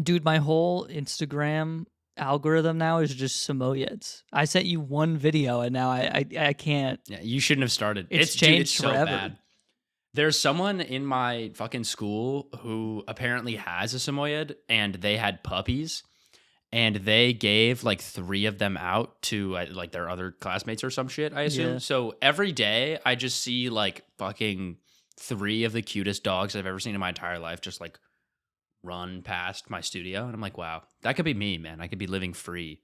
Dude, my whole Instagram algorithm now is just samoyeds. I sent you one video and now I can't. Yeah, you shouldn't have started. It's Dude, changed it's so forever. bad. There's someone in my fucking school who apparently has a samoyed, and they had puppies, and they gave like 3 of them out to like their other classmates or some shit, I assume. Yeah. So every day I just see like fucking 3 of the cutest dogs I've ever seen in my entire life just like run past my studio. And I'm like, wow, that could be me, man. I could be living free.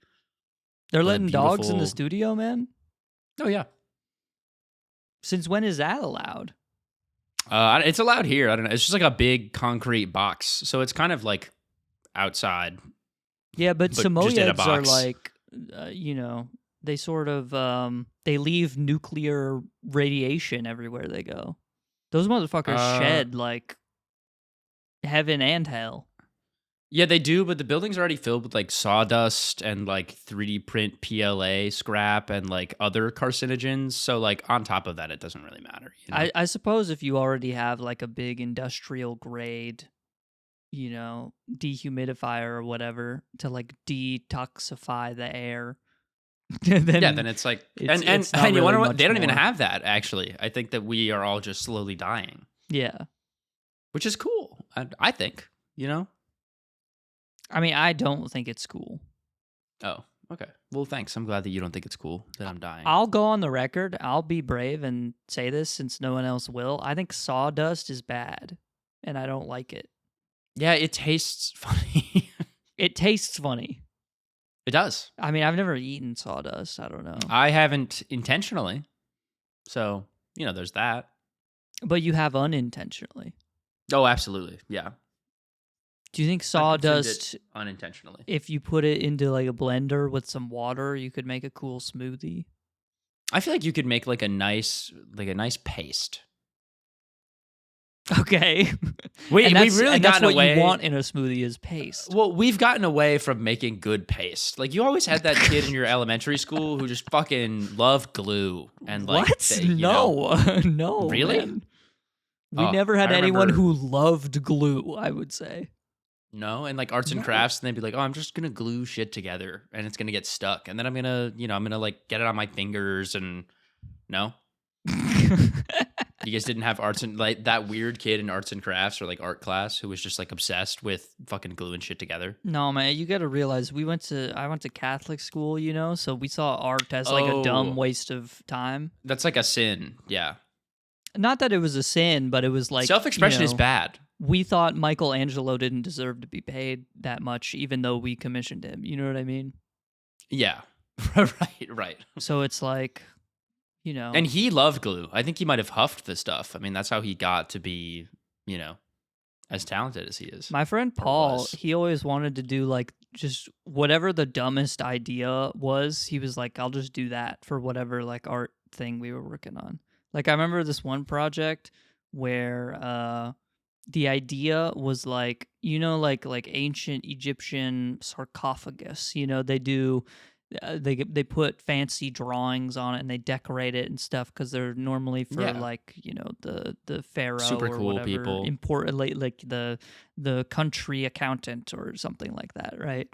They're With a letting dogs in the beautiful- studio, man? Oh, yeah. Since when is that allowed? It's allowed here. I don't know. It's just like a big concrete box. So it's kind of like outside. Yeah, but But just in a samoyeds are box. like, they sort of, they leave nuclear radiation everywhere they go. Those motherfuckers shed like heaven and hell. Yeah, they do, but the building's already filled with like sawdust and like 3D print PLA scrap and like other carcinogens. So like on top of that, it doesn't really matter. You know? I suppose if you already have like a big industrial grade, dehumidifier or whatever to like detoxify the air, then it's like, it's and not you really wonder what, much they don't even more. have that actually. I think that we are all just slowly dying, Yeah. which is cool. I think, you know? I mean, I don't think it's cool. Oh, okay. Well, thanks. I'm glad that you don't think it's cool that I'm dying. I'll go on the record. I'll be brave and say this since no one else will. I think sawdust is bad, and I don't like it. Yeah, it tastes funny. It tastes funny. It does. I mean, I've never eaten sawdust. I don't know. I haven't intentionally. So, there's that. But you have unintentionally. Oh, absolutely. Yeah. Do you think I've consumed sawdust, it unintentionally. if you put it into like a blender with some water, you could make a cool smoothie? I feel like you could make like a nice paste. Okay. We've really that's gotten what away. you want in a smoothie is paste. Well, we've gotten away from making good paste. Like you always had that kid in your elementary school who just fucking loved glue and like What? they, you know- No. Really? Man. We Oh, never had I anyone remember- who loved glue, I would say. No, and like arts and No. crafts, and they'd be like, "Oh, I'm just gonna glue shit together, and it's gonna get stuck, and then I'm gonna like get it on my fingers." And no, you guys didn't have arts and like that weird kid in arts and crafts or like art class who was just like obsessed with fucking gluing shit together. No, man, you got to realize I went to Catholic school, so we saw art as like a Oh. dumb waste of time. That's like a sin. Yeah, Not that it was a sin, but it was like self-expression is bad. We thought Michelangelo didn't deserve to be paid that much, even though we commissioned him. You know what I mean? Yeah, right. So it's like, And he loved glue. I think he might have huffed the stuff. I mean, that's how he got to be, as talented as he is. my friend Or Paul, was. he always wanted to do like just whatever the dumbest idea was. He was like, I'll just do that for whatever like art thing we were working on. Like I remember this one project where the idea was like, like ancient Egyptian sarcophagus. They do. They put fancy drawings on it and they decorate it and stuff because they're normally for Yeah. like the pharaoh Super or cool whatever, people. important like the country accountant or something like that, right?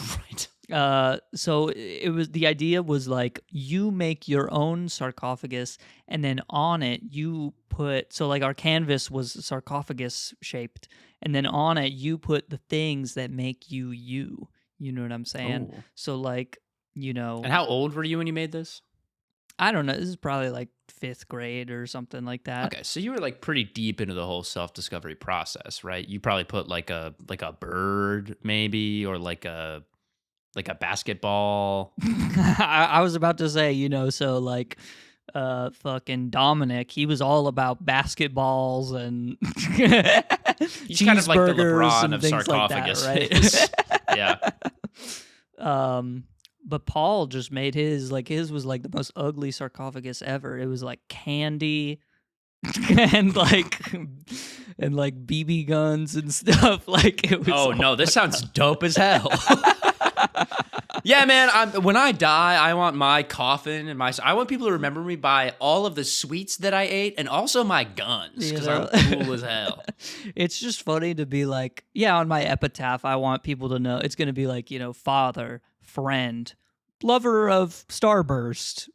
Right. So the idea was like you make your own sarcophagus and then on it you put, so like our canvas was sarcophagus shaped and then on it you put the things that make you. You know what I'm saying? Ooh. So like, And how old were you when you made this? I don't know. This is probably like 5th grade or something like that. Okay, so you were like pretty deep into the whole self-discovery process, right? You probably put like a bird maybe or like a basketball. I was about to say, so like fucking Dominic, he was all about basketballs and He's kind of like the cheeseburgers LeBron and of things like sarcophagus. that, right? Yeah. But Paul just made his was like the most ugly sarcophagus ever. It was like candy and like BB guns and stuff. Like it was. Oh no, this sounds dope as hell. Yeah, man. When I die, I want my coffin and I want people to remember me by all of the sweets that I ate and also my guns because I'm cool as hell. It's just funny to be like, yeah, on my epitaph, I want people to know it's going to be like, father, friend, lover of Starburst.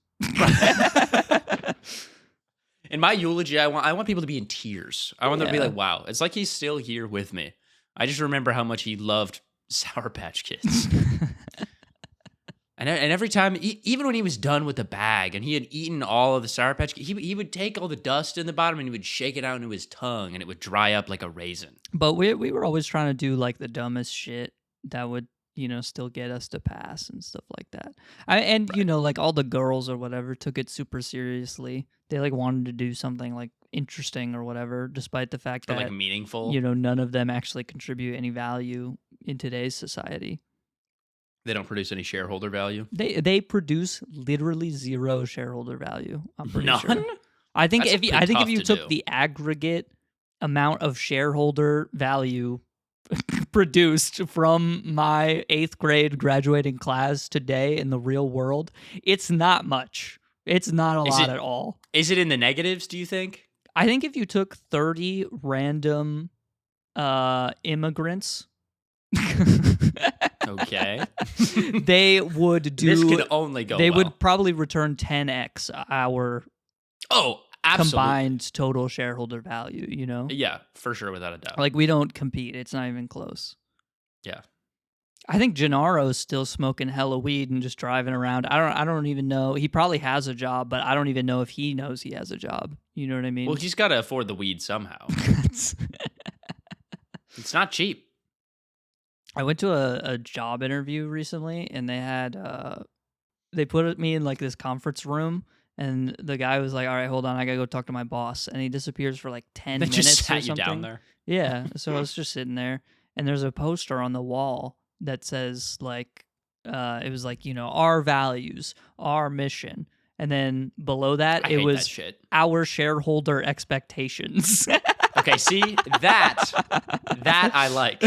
In my eulogy, I want people to be in tears. I want them to be like, wow, it's like he's still here with me. I just remember how much he loved Sour Patch Kids. And every time, even when he was done with the bag and he had eaten all of the Sour Patch, he would take all the dust in the bottom and he would shake it out into his tongue and it would dry up like a raisin. But we were always trying to do like the dumbest shit that would, still get us to pass and stuff like that. Like all the girls or whatever took it super seriously. They like wanted to do something like interesting or whatever, despite the fact that like meaningful. None of them actually contribute any value in today's society. They don't produce any shareholder value. They produce literally zero shareholder value. I'm pretty None? sure. I think if you took do. the aggregate amount of shareholder value produced from my 8th grade graduating class today in the real world, it's not much. It's not a lot at all. Is it in the negatives, do you think? I think if you took 30 random immigrants, okay, they would do. This could only go. They well. would probably return 10x our absolutely. combined total shareholder value. Yeah, for sure, without a doubt. Like we don't compete. It's not even close. Yeah. I think Gennaro's still smoking hella weed and just driving around. I don't even know. He probably has a job, but I don't even know if he knows he has a job. You know what I mean? Well, he's got to afford the weed somehow. It's not cheap. I went to a job interview recently, and they had they put me in like this conference room, and the guy was like, "All right, hold on, I gotta go talk to my boss," and he disappears for like 10 minutes just sat or something. you down there. Yeah, so I was just sitting there, and there's a poster on the wall that says like, it was like our values, our mission, and then below that it was our shareholder expectations. Okay, see that I like.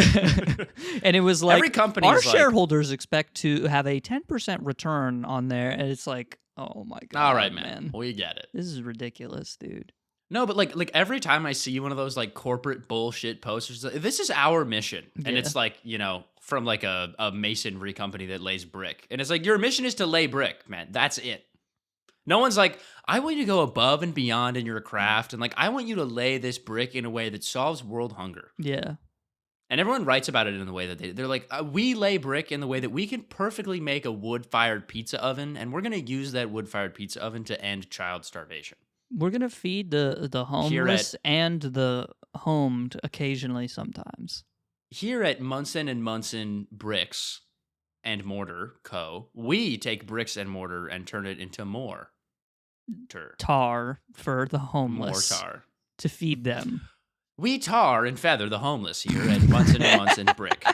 And it was like every company. Our shareholders expect to have a 10% return on there, and it's like, oh my god! All right, man, we get it. This is ridiculous, dude. No, but like every time I see one of those like corporate bullshit posters, this is our mission, and it's like from like a masonry company that lays brick, and it's like your mission is to lay brick, man. That's it. No one's like, I want you to go above and beyond in your craft, and like I want you to lay this brick in a way that solves world hunger. Yeah. And everyone writes about it in the way that they're like, we lay brick in the way that we can perfectly make a wood-fired pizza oven, and we're going to use that wood-fired pizza oven to end child starvation. We're going to feed the homeless and the homed occasionally sometimes. Here at Munson & Munson Bricks and Mortar Co., we take bricks and mortar and turn it into more tar for the homeless. More tar. To feed them. We tar and feather the homeless here at Munson & Munson Brick.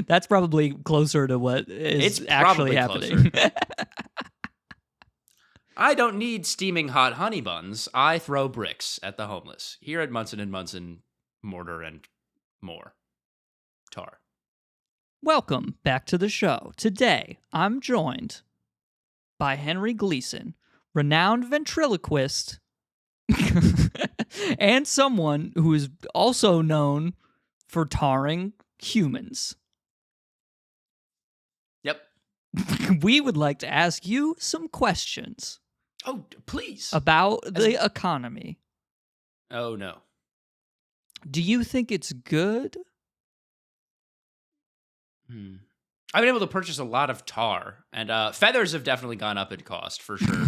That's probably closer to what is actually happening. I don't need steaming hot honey buns. I throw bricks at the homeless here at Munson & Munson Mortar and More. Tar. Welcome back to the show. Today, I'm joined by Henry Gleason, renowned ventriloquist, and someone who is also known for tarring humans. Yep. We would like to ask you some questions. Oh, please. About the economy. Oh, no. Do you think it's good? I've been able to purchase a lot of tar, and feathers have definitely gone up in cost for sure,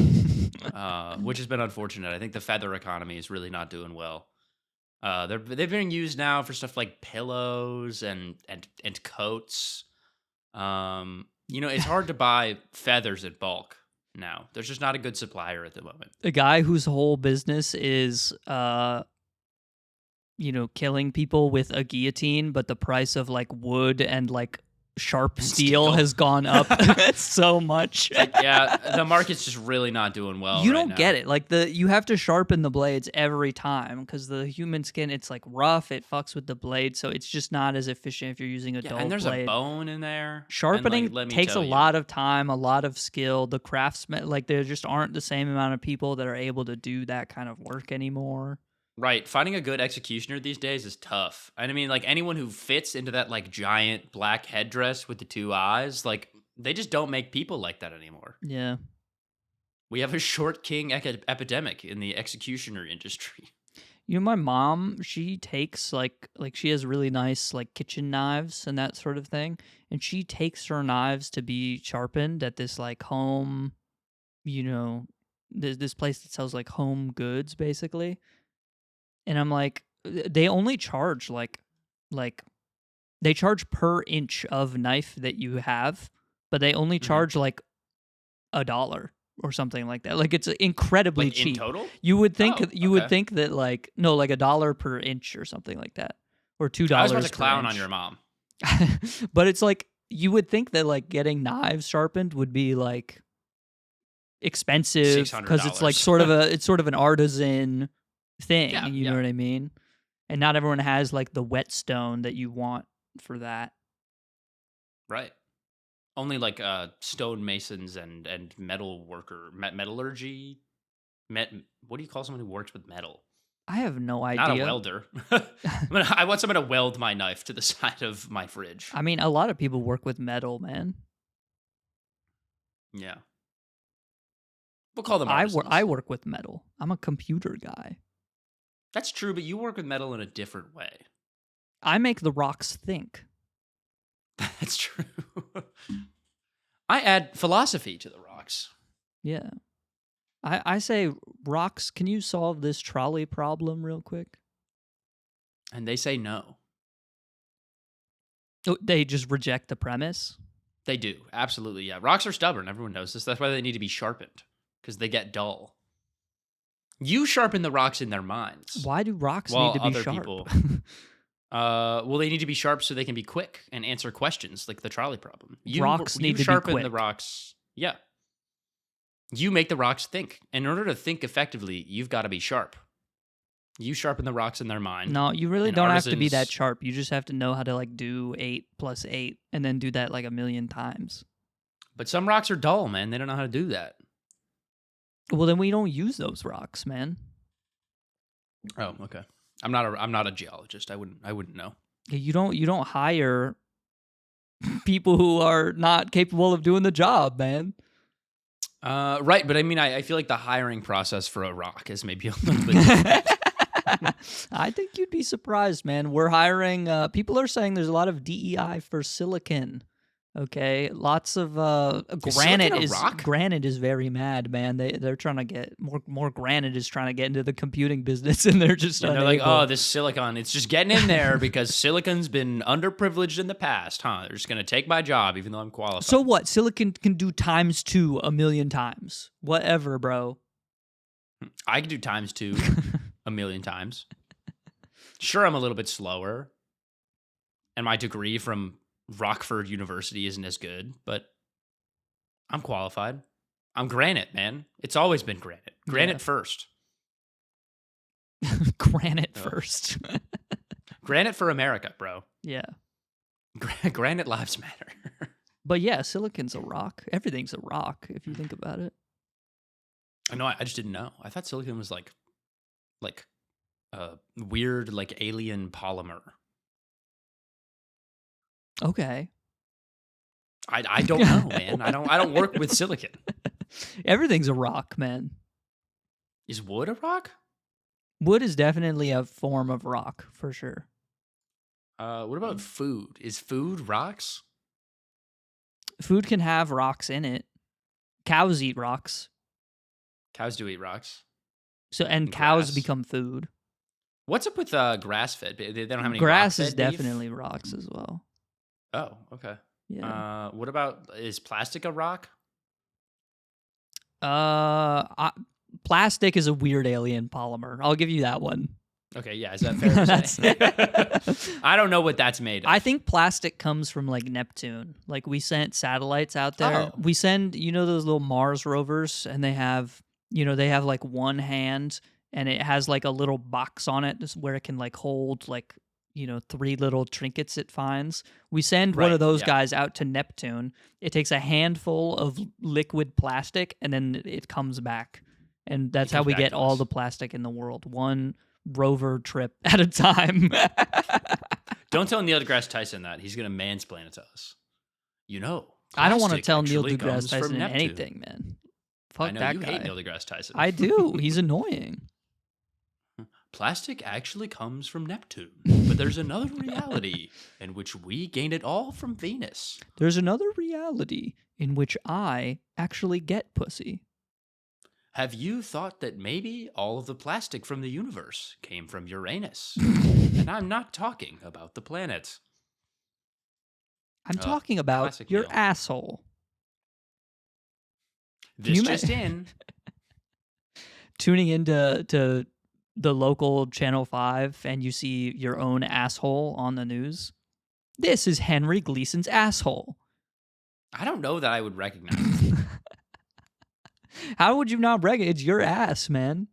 which has been unfortunate. I think the feather economy is really not doing well. They're being used now for stuff like pillows and coats. It's hard to buy feathers in bulk now. There's just not a good supplier at the moment. A guy whose whole business is killing people with a guillotine, but the price of like wood and like sharp And steel steel. has gone up so much. Yeah, the market's just really not doing well. You right don't now. get it. Like you have to sharpen the blades every time because the human skin, it's like rough. It fucks with the blade, so it's just not as efficient if you're using a Yeah, dull and there's blade. a bone in there. And, Sharpening let me takes a tell you. lot of time, a lot of skill. The craftsmen, like there just aren't the same amount of people that are able to do that kind of work anymore. Right, finding a good executioner these days is tough. And I mean, like anyone who fits into that like giant black headdress with the two eyes, like they just don't make people like that anymore. Yeah. We have a short king epidemic in the executioner industry. You know, my mom, she takes like she has really nice like kitchen knives and that sort of thing, and she takes her knives to be sharpened at this like home, you know, this place that sells like home goods basically. And I'm like, they only charge like they charge per inch of knife that you have, but they only charge like $1 or something like that. Like it's incredibly Like cheap. in total? You would think would okay. think that like no, like $1 per inch or something like that, or $2. I was about to per clown inch. on your mom. But it's like you would think that like getting knives sharpened would be like expensive because it's like $600. sort of an artisan thing. Yeah, You know what I mean? And not everyone has like the whetstone that you want for that. Right. Only like stonemasons and metal worker, metallurgy. What do you call someone who works with metal? I have no idea. Not a welder. I want someone to weld my knife to the side of my fridge. I mean, a lot of people work with metal, man. Yeah. We'll call them artisans. I work with metal. I'm a computer guy. That's true, but you work with metal in a different way. I make the rocks think. That's true. I add philosophy to the rocks. Yeah. I say, rocks, can you solve this trolley problem real quick? And they say no. Oh, they just reject the premise? They do. Absolutely, yeah. Rocks are stubborn. Everyone knows this. That's why they need to be sharpened, because they get dull. You sharpen the rocks in their minds. Why do rocks need to be other sharp? People, well, they need to be sharp so they can be quick and answer questions like the trolley problem. Rocks need to be sharpen quick. the rocks. Yeah. You make the rocks think. In order to think effectively, you've got to be sharp. You sharpen the rocks in their mind. No, you really and don't have to be that artisans- sharp. You just have to know how to like do 8 + 8 and then do that like a million times. But some rocks are dull, man. They don't know how to do that. Well, then we don't use those rocks, man. Oh, okay. I'm not a geologist. I wouldn't know. You don't hire people who are not capable of doing the job, man. Right, but I mean, I feel like the hiring process for a rock is maybe a little bit different. I think you'd be surprised, man. We're hiring. People are saying there's a lot of DEI for silicon. Okay, lots of granite silicon a rock? Granite is very mad, man. They're trying to get more granite is trying to get into the computing business, and they're just And they're like, unable. oh, this silicon, it's just getting in there because silicon's been underprivileged in the past, huh? They're just gonna take my job even though I'm qualified. So what? Silicon can do ×2 a million times. Whatever, bro. I can do ×2 a million times. Sure, I'm a little bit slower, and my degree from Rockford University isn't as good, but I'm qualified. I'm granite, man. It's always been granite. Granite first. Granite Oh. first. Granite for America, bro. Yeah. Granite lives matter. But yeah, silicon's a rock. Everything's a rock if you think about it. I know. I just didn't know. I thought silicon was like a weird, like alien polymer. Okay. I don't know, man. I don't work with silicon. Everything's a rock, man. Is wood a rock? Wood is definitely a form of rock, for sure. What about food? Is food rocks? Food can have rocks in it. Cows eat rocks. Cows do eat rocks. So and And cows grass. become food. What's up with grass-fed? They don't have any Grass is rock-fed beef? definitely rocks as well. Oh, okay. Yeah. What about, is plastic a rock? Plastic is a weird alien polymer. I'll give you that one. Okay, yeah, is that fair to say? I don't know what that's made of. I think plastic comes from like Neptune. Like we sent satellites out there. Oh. We send, those little Mars rovers, and they have like one hand, and it has like a little box on it where it can like hold like, 3 little trinkets it finds. We send one Right, of those yeah. guys out to Neptune. It takes a handful of liquid plastic, and then it comes back. And that's how comes we back get to all us. the plastic in the world. One rover trip at a time. Don't tell Neil deGrasse Tyson that. He's going to mansplain it to us. I don't want to plastic tell Neil actually deGrasse comes from Tyson Neptune. anything, man. Fuck I know that you guy. hate Neil deGrasse Tyson. I do. He's annoying. Plastic actually comes from Neptune, but there's another reality in which we gained it all from Venus. There's another reality in which I actually get pussy. Have you thought that maybe all of the plastic from the universe came from Uranus? And I'm not talking about the planet. I'm talking about classic your Neil. asshole. This you just in. Tuning into the local Channel 5 and you see your own asshole on the news. This is Henry Gleason's asshole. I don't know that I would recognize it. How would you not recognize? It's your ass, man.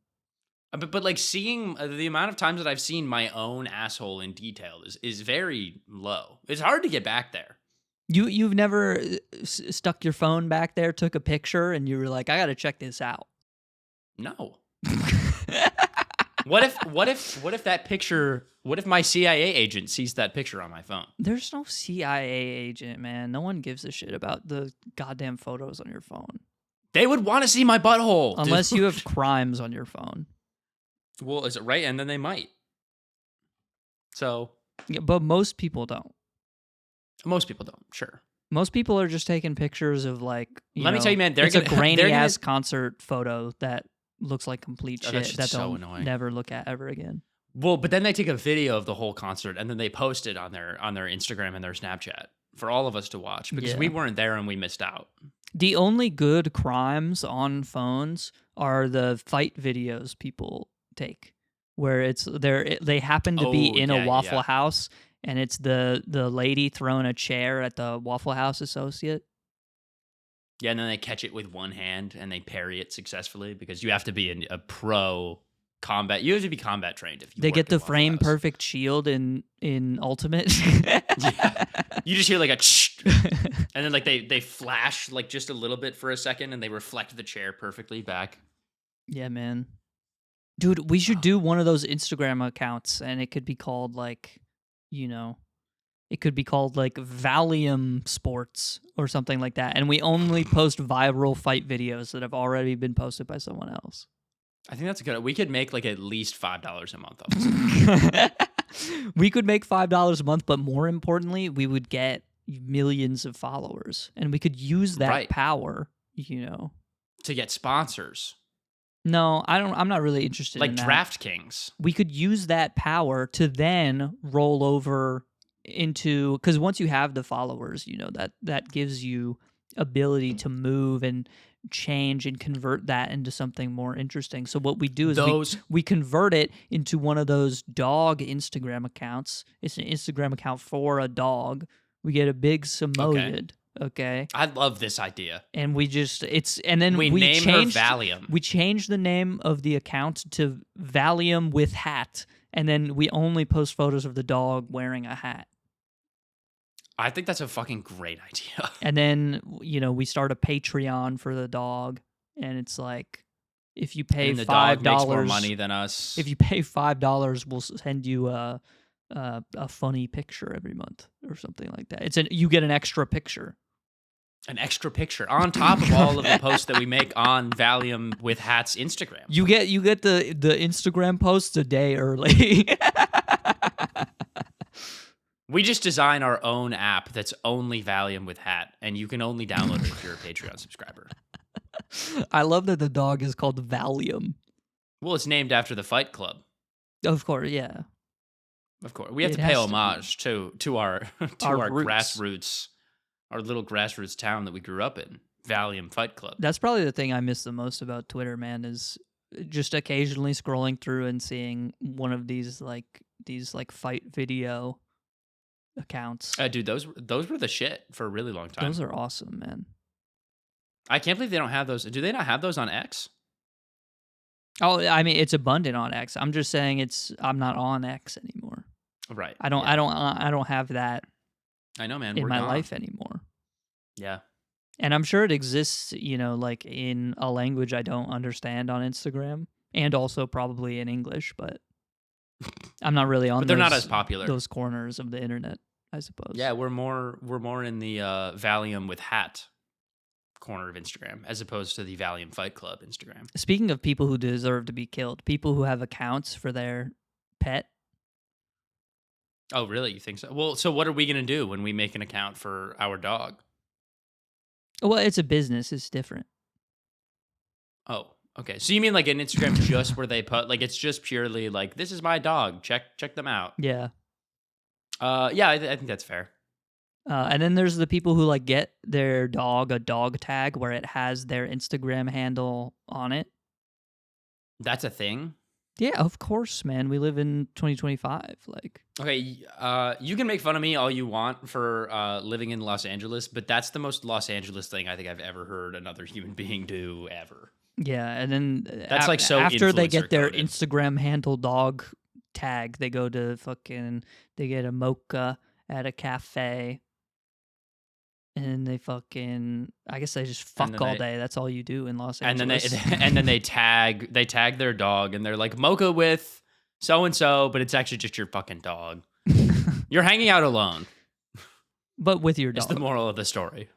But like seeing the amount of times that I've seen my own asshole in detail is very low. It's hard to get back there. You've never stuck your phone back there, took a picture, and you were like, I got to check this out. No. What if that picture? What if my CIA agent sees that picture on my phone? There's no CIA agent, man. No one gives a shit about the goddamn photos on your phone. They would want to see my butthole. Unless dude. you have crimes on your phone. Well, is it right? And then they might. So. Yeah, but most people don't. Most people don't, sure. Most people are just taking pictures of like, Let me tell you, man, it's a grainy ass concert photo that looks like complete shit that so they'll annoying. never look at ever again. Well, but then they take a video of the whole concert and then they post it on their Instagram and their Snapchat for all of us to watch because we weren't there and we missed out. The only good crimes on phones are the fight videos people take, where they happen to be in a Waffle House, and it's the lady throwing a chair at the Waffle House associate. Yeah, and then they catch it with one hand and they parry it successfully because you have to be a pro combat. You have to be combat trained if you. They work get the at Waffle frame House. perfect shield in Ultimate. Yeah. You just hear like a and then like they flash like just a little bit for a second and they reflect the chair perfectly back. Yeah, man. Dude, we should do one of those Instagram accounts and it could be called like, it could be called like Valium Sports or something like that. And we only post viral fight videos that have already been posted by someone else. I think that's good. We could make like at least $5 a month off this. We could make $5 a month, but more importantly, we would get millions of followers, and we could use that power, to get sponsors. No, I'm not really interested like in that. DraftKings. We could use that power to then roll over into, because once you have the followers, that gives you ability to move and change and convert that into something more interesting. So what we do is we convert it into one of those dog Instagram accounts. It's an Instagram account for a dog. We get a big samoyed. Okay. I love this idea. And we just name her Valium. We changed the name of the account to valliumwithhat, and then we only post photos of the dog wearing a hat. I think that's a fucking great idea. And then, we start a Patreon for the dog, and it's like, if you pay the $5, dog makes more money than us. If you pay $5, we'll send you a funny picture every month or something like that. You get an extra picture. An extra picture on top of all of the posts that we make on Valium with Hat's Instagram. You get the Instagram posts a day early. We just design our own app that's only Valium with Hat, and you can only download it if you're a Patreon subscriber. I love that the dog is called Valium. Well, it's named after the Fight Club. Of course, yeah. Of course. We have to pay homage to our grassroots, our little grassroots town that we grew up in, Valium Fight Club. That's probably the thing I miss the most about Twitter, man, is just occasionally scrolling through and seeing one of these fight video accounts. Dude, those were the shit for a really long time. Those are awesome, man. I can't believe they don't have those. Do they not have those on X? Oh, I mean, it's abundant on X. I'm just saying I'm not on X anymore. Right. I don't have that I know, man. in We're my gone. life anymore. Yeah. And I'm sure it exists, like in a language I don't understand on Instagram, and also probably in English, but I'm not really on. But they're not as popular. Those corners of the internet, I suppose. Yeah, we're more in the valliumwithhat corner of Instagram as opposed to the Valium Fight Club Instagram. Speaking of people who deserve to be killed, people who have accounts for their pet. Oh, really? You think so? Well, so what are we gonna do when we make an account for our dog? Well, it's a business. It's different. Oh, okay. So you mean like an Instagram just where they put like it's just purely like this is my dog. Check them out. Yeah. Yeah, I think that's fair. And then there's the people who like get their dog a dog tag where it has their Instagram handle on it. That's a thing. Yeah, of course, man. We live in 2025. Like, okay, you can make fun of me all you want for living in Los Angeles, but that's the most Los Angeles thing I think I've ever heard another human being do ever. Yeah, and then that's like so after they get their coded. Instagram handle dog tag, they go to they get a mocha at a cafe. And they I guess they just fuck all day. That's all you do in Los Angeles. And then they tag their dog, and they're like mocha with so and so, but it's actually just your fucking dog. You're hanging out alone, but with your dog. It's the moral of the story,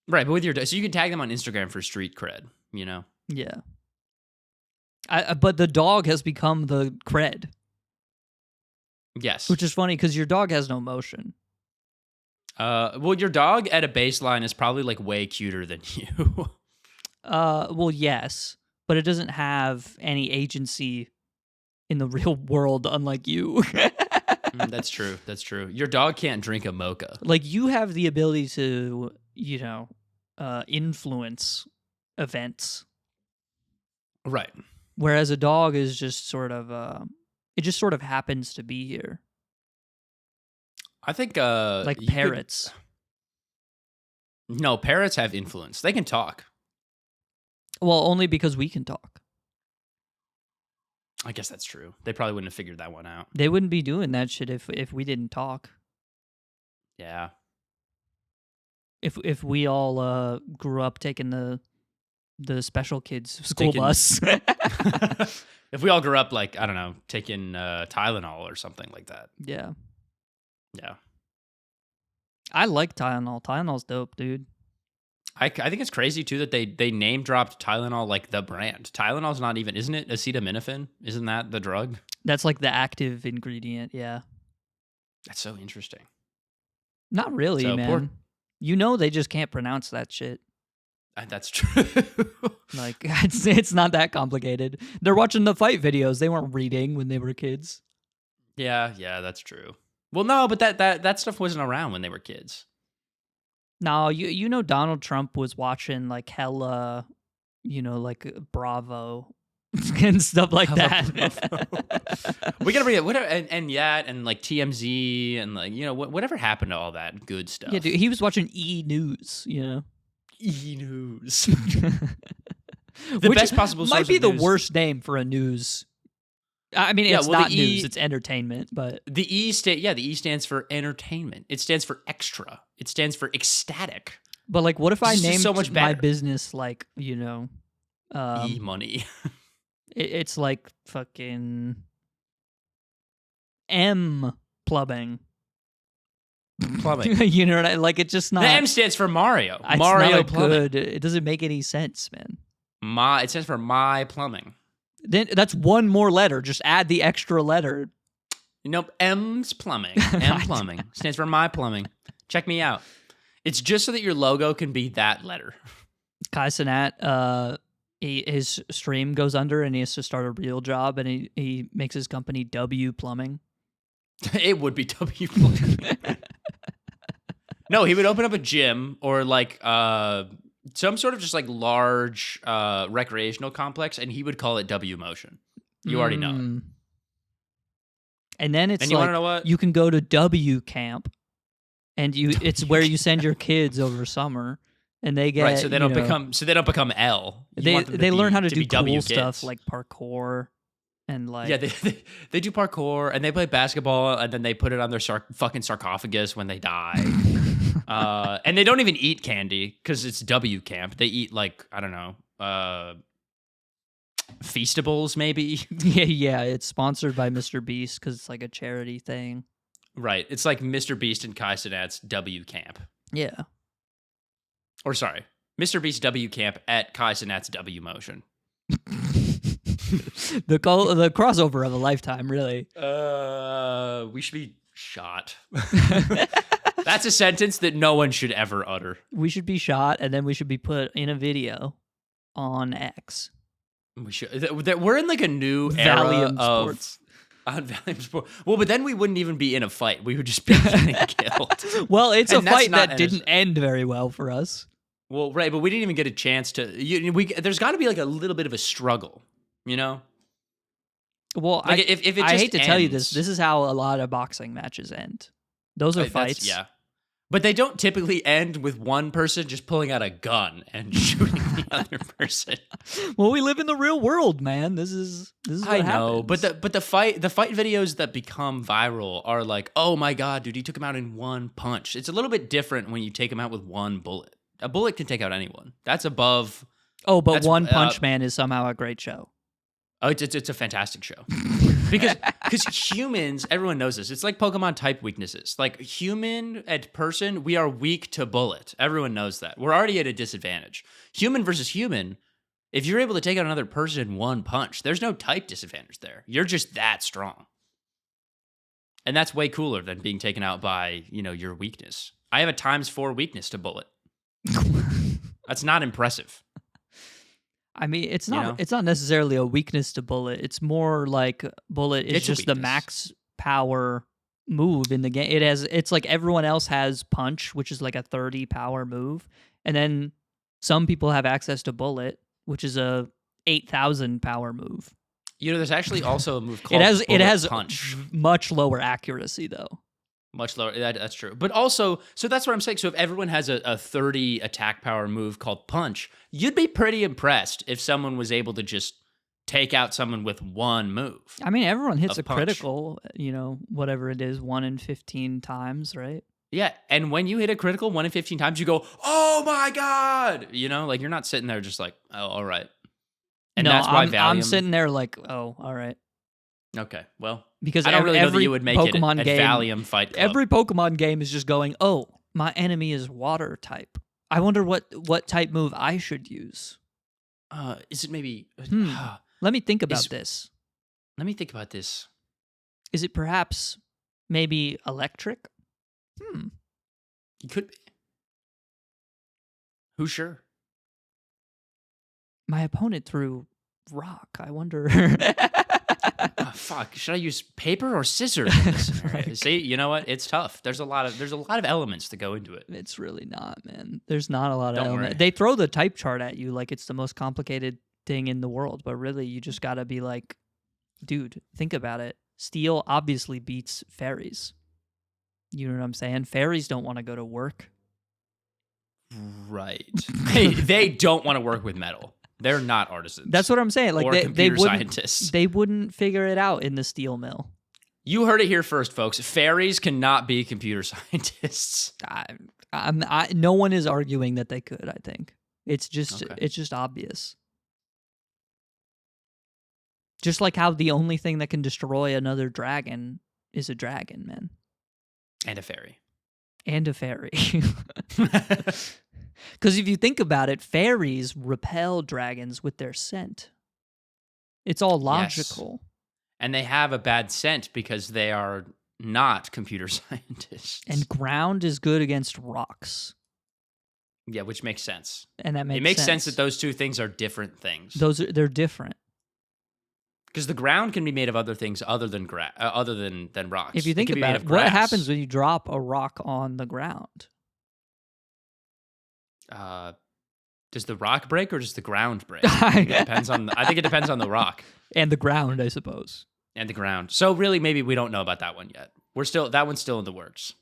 right? But with your dog, so you can tag them on Instagram for street cred, you know? Yeah. But the dog has become the cred. Yes, which is funny because your dog has no emotion. Well, your dog at a baseline is probably like way cuter than you. Well, yes, but it doesn't have any agency in the real world, unlike you. That's true. That's true. Your dog can't drink a mocha. Like you have the ability to, influence events, right? Whereas a dog is just sort of, it just sort of happens to be here. I think like parrots. No, parrots have influence. They can talk. Well, only because we can talk. I guess that's true. They probably wouldn't have figured that one out. They wouldn't be doing that shit if we didn't talk. Yeah. If we all grew up taking the special kids school bus. If we all grew up like, I don't know, taking Tylenol or something like that. Yeah. Yeah. I like Tylenol. Tylenol's dope, dude. I think it's crazy, too, that they name-dropped Tylenol like the brand. Tylenol's not even... Isn't it acetaminophen? Isn't that the drug? That's like the active ingredient, yeah. That's so interesting. Not really, man. They just can't pronounce that shit. That's true. Like, it's not that complicated. They're watching the fight videos. They weren't reading when they were kids. Yeah, that's true. Well, no, but that stuff wasn't around when they were kids. No, you know Donald Trump was watching like hella, like Bravo and stuff like that. We gotta bring it, whatever, and like TMZ and like whatever happened to all that good stuff. Yeah, dude, he was watching E News. E News. Which best possible source might be of the news. worst name for a news. I mean, it's not news; it's entertainment. But the E stands for entertainment. It stands for extra. It stands for ecstatic. But like, what if I named so much my business like E-money? It's like fucking M plumbing. Plumbing. You know what like? It's just not. The M stands for Mario. It's Mario not plumbing. good. It doesn't make any sense, man. It stands for my plumbing. Then that's one more letter. Just add the extra letter. Nope. M's plumbing. M plumbing stands for my plumbing. Check me out. It's just so that your logo can be that letter. Kai Cenat, his stream goes under and he has to start a real job and he makes his company W Plumbing. It would be W Plumbing. No, he would open up a gym or like some sort of just like large recreational complex, and he would call it W Motion. You already know it. And then it's And you want to know what? you can go to W Camp, and it's where you send your kids over summer, and they get right. So they don't become L. They learn how to do W cool kids. stuff like parkour, and like yeah, they do parkour, and they play basketball, and then they put it on their fucking sarcophagus when they die. And they don't even eat candy because it's W Camp. They eat like, I don't know, Feastables maybe. yeah. It's sponsored by Mr. Beast because it's like a charity thing. Right. It's like Mr. Beast and Kai Cenat's W Camp. Yeah. Or sorry, Mr. Beast W Camp at Kai Cenat's W Motion. the crossover of a lifetime, really. We should be shot. That's a sentence that no one should ever utter. We should be shot, and then we should be put in a video on X. We should. We're in like a new era of on Valium Sport. Well, but then we wouldn't even be in a fight. We would just be getting killed. Well, it's a fight that didn't end very well for us. Well, right, but we didn't even get a chance to. There's got to be like a little bit of a struggle, you know. Well, like if it just I hate to tell you this. ends- This is how a lot of boxing matches end. Those are fights. Yeah. But they don't typically end with one person just pulling out a gun and shooting the other person. Well, we live in the real world, man. This is what I know, happens. but the fight videos that become viral are like, oh my god, dude, he took him out in one punch. It's a little bit different when you take him out with one bullet. A bullet can take out anyone. That's above. Oh, but One Punch Man is somehow a great show. Oh, it's a fantastic show. because humans, everyone knows this. It's like Pokemon type weaknesses. Like human and person, we are weak to bullet. Everyone knows that. We're already at a disadvantage. Human versus human, if you're able to take out another person in one punch, there's no type disadvantage there. You're just that strong. And that's way cooler than being taken out by, your weakness. I have a ×4 weakness to bullet. That's not impressive. I mean, it's not necessarily a weakness to bullet. It's more like bullet is just the max power move in the game. It's like everyone else has punch, which is like a 30 power move. And then some people have access to bullet, which is a 8,000 power move. There's actually also a move called it has punch. Much lower accuracy though. Much lower. That's true. But also, so that's what I'm saying. So if everyone has a 30 attack power move called punch, you'd be pretty impressed if someone was able to just take out someone with one move. I mean, everyone hits a punch. critical, whatever it is, 1 in 15 times, right? Yeah. And when you hit a critical 1 in 15 times, you go, oh my God. Like you're not sitting there just like, oh, all right. And no, that's why I'm sitting there like, oh, all right. Okay, well, because I don't really know that you would make Pokemon it at Vallium Fight Club. Every Pokemon game is just going, oh, my enemy is water type. I wonder what type move I should use. Is it maybe... Let me think about this. Let me think about this. Is it perhaps maybe electric? It could be. Who's sure? My opponent threw rock. I wonder... Oh, fuck. Should I use paper or scissors? Right. See, you know what? It's tough. There's a lot of elements that go into it. It's really not, man. There's not a lot of Don't elements. worry. They throw the type chart at you like it's the most complicated thing in the world, but really you just gotta be like, dude, think about it. Steel obviously beats fairies. You know what I'm saying? Fairies don't want to go to work. Right. They don't want to work with metal. They're not artisans. That's what I'm saying. Like or computer scientists. They wouldn't figure it out in the steel mill. You heard it here first, folks. Fairies cannot be computer scientists. No one is arguing that they could. I think it's just Okay. it's just obvious. Just like how the only thing that can destroy another dragon is a dragon, man, And a fairy. and a fairy. Because if you think about it, fairies repel dragons with their scent. It's all logical. Yes. And they have a bad scent because they are not computer scientists. And ground is good against rocks. Yeah, which makes sense. And that makes It makes sense sense that those two things are different things. they're different. Because the ground can be made of other things other than rocks. If you think it can be made about of it, what grass. happens when you drop a rock on the ground? Does the rock break or does the ground break? I think it depends on the rock And the ground, I suppose. and the ground. So really, maybe we don't know about that one yet. That one's still in the works.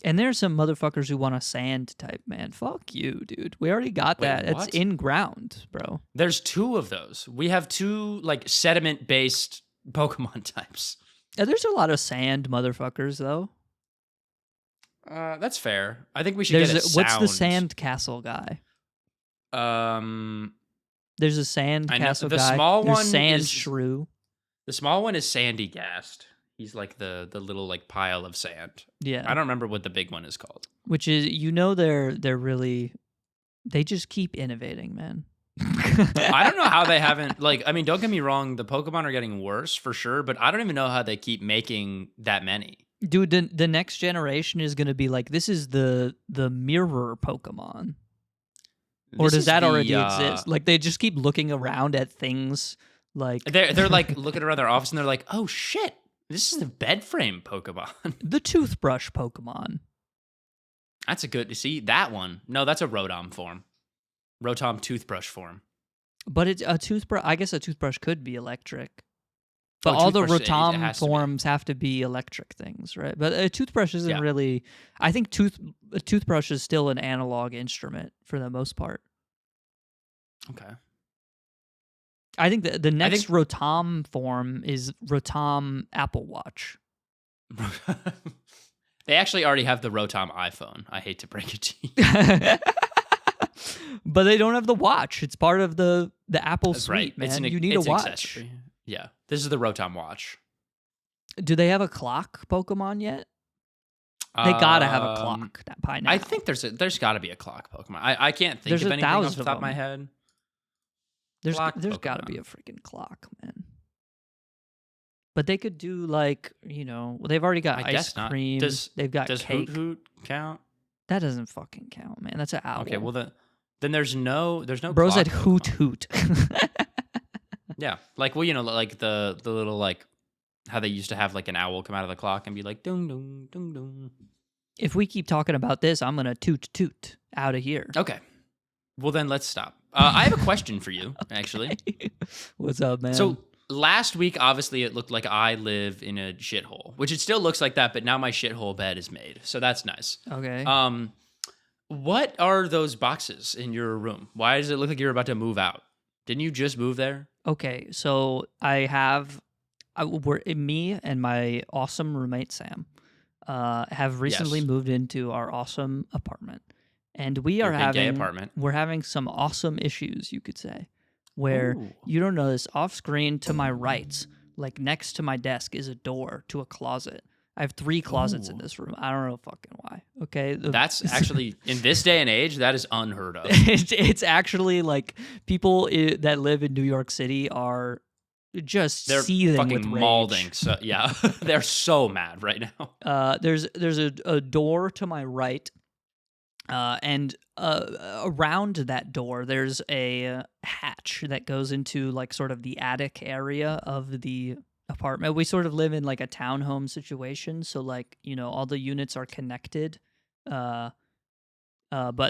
And there's some motherfuckers who want a sand type, man. Fuck you, dude. We already got Wait, that. what? It's in ground, bro. There's 2 of those. We have 2 like sediment-based Pokemon types. There's a lot of sand motherfuckers, though. That's fair. I think we should get a sound. What's the sand castle guy? There's a sand castle the guy. Small There's one sand is shrew. The small one is Sandy Gast. He's like the little like pile of sand. Yeah. I don't remember what the big one is called. Which is, they're really, they just keep innovating, man. I don't know how they haven't, like, I mean, don't get me wrong, the Pokemon are getting worse for sure, but I don't even know how they keep making that many. Dude, the next generation is going to be like, this is the mirror Pokemon. Or does that already exist? Like, they just keep looking around at things like... They're like looking around their office and they're like, oh shit, this is the bed frame Pokemon. The toothbrush Pokemon. That's a good, see, that one. No, that's a Rotom form. Rotom toothbrush form. But it's a toothbrush. I guess a toothbrush could be electric. But all the Rotom forms have to be electric things, right? But a toothbrush isn't really... I think a toothbrush is still an analog instrument for the most part. Okay. I think the next Rotom form is Rotom Apple Watch. They actually already have the Rotom iPhone. I hate to break it to you. But they don't have the watch. It's part of the Apple suite, right. man. You need a watch. Accessory. Yeah. This is the Rotom watch. Do they have a clock Pokemon yet? They gotta have a clock by now. I think there's got to be a clock Pokemon. I can't think of anything off the top of my head. There's got to be a freaking clock, man. But they could do like, they've already got ice cream. They've got cake. Does Hoot Count? That doesn't fucking count, man. That's an owl. Okay, well then there's no Bro clock said hoot Pokemon. hoot. Yeah, like like the little like how they used to have like an owl come out of the clock and be like dung dung dung dung. If we keep talking about this, I'm gonna toot toot out of here. Okay, well then let's stop. I have a question for you, actually. What's up, man? So last week, obviously, it looked like I live in a shithole, which it still looks like that, but now my shithole bed is made, so that's nice. Okay. What are those boxes in your room? Why does it look like you're about to move out? Didn't you just move there? Okay, so me and my awesome roommate Sam have recently moved into our awesome apartment, and we're having some awesome issues, you could say, where you don't know this. Off screen to my right, like next to my desk, is a door to a closet. I have 3 closets in this room. I don't know fucking why. Okay, that's actually in this day and age that is unheard of. It's actually like people that live in New York City are just seething fucking with rage. maulding. So yeah, they're so mad right now. There's a door to my right, and around that door there's a hatch that goes into like sort of the attic area of the apartment. We sort of live in like a townhome situation, so like all the units are connected, but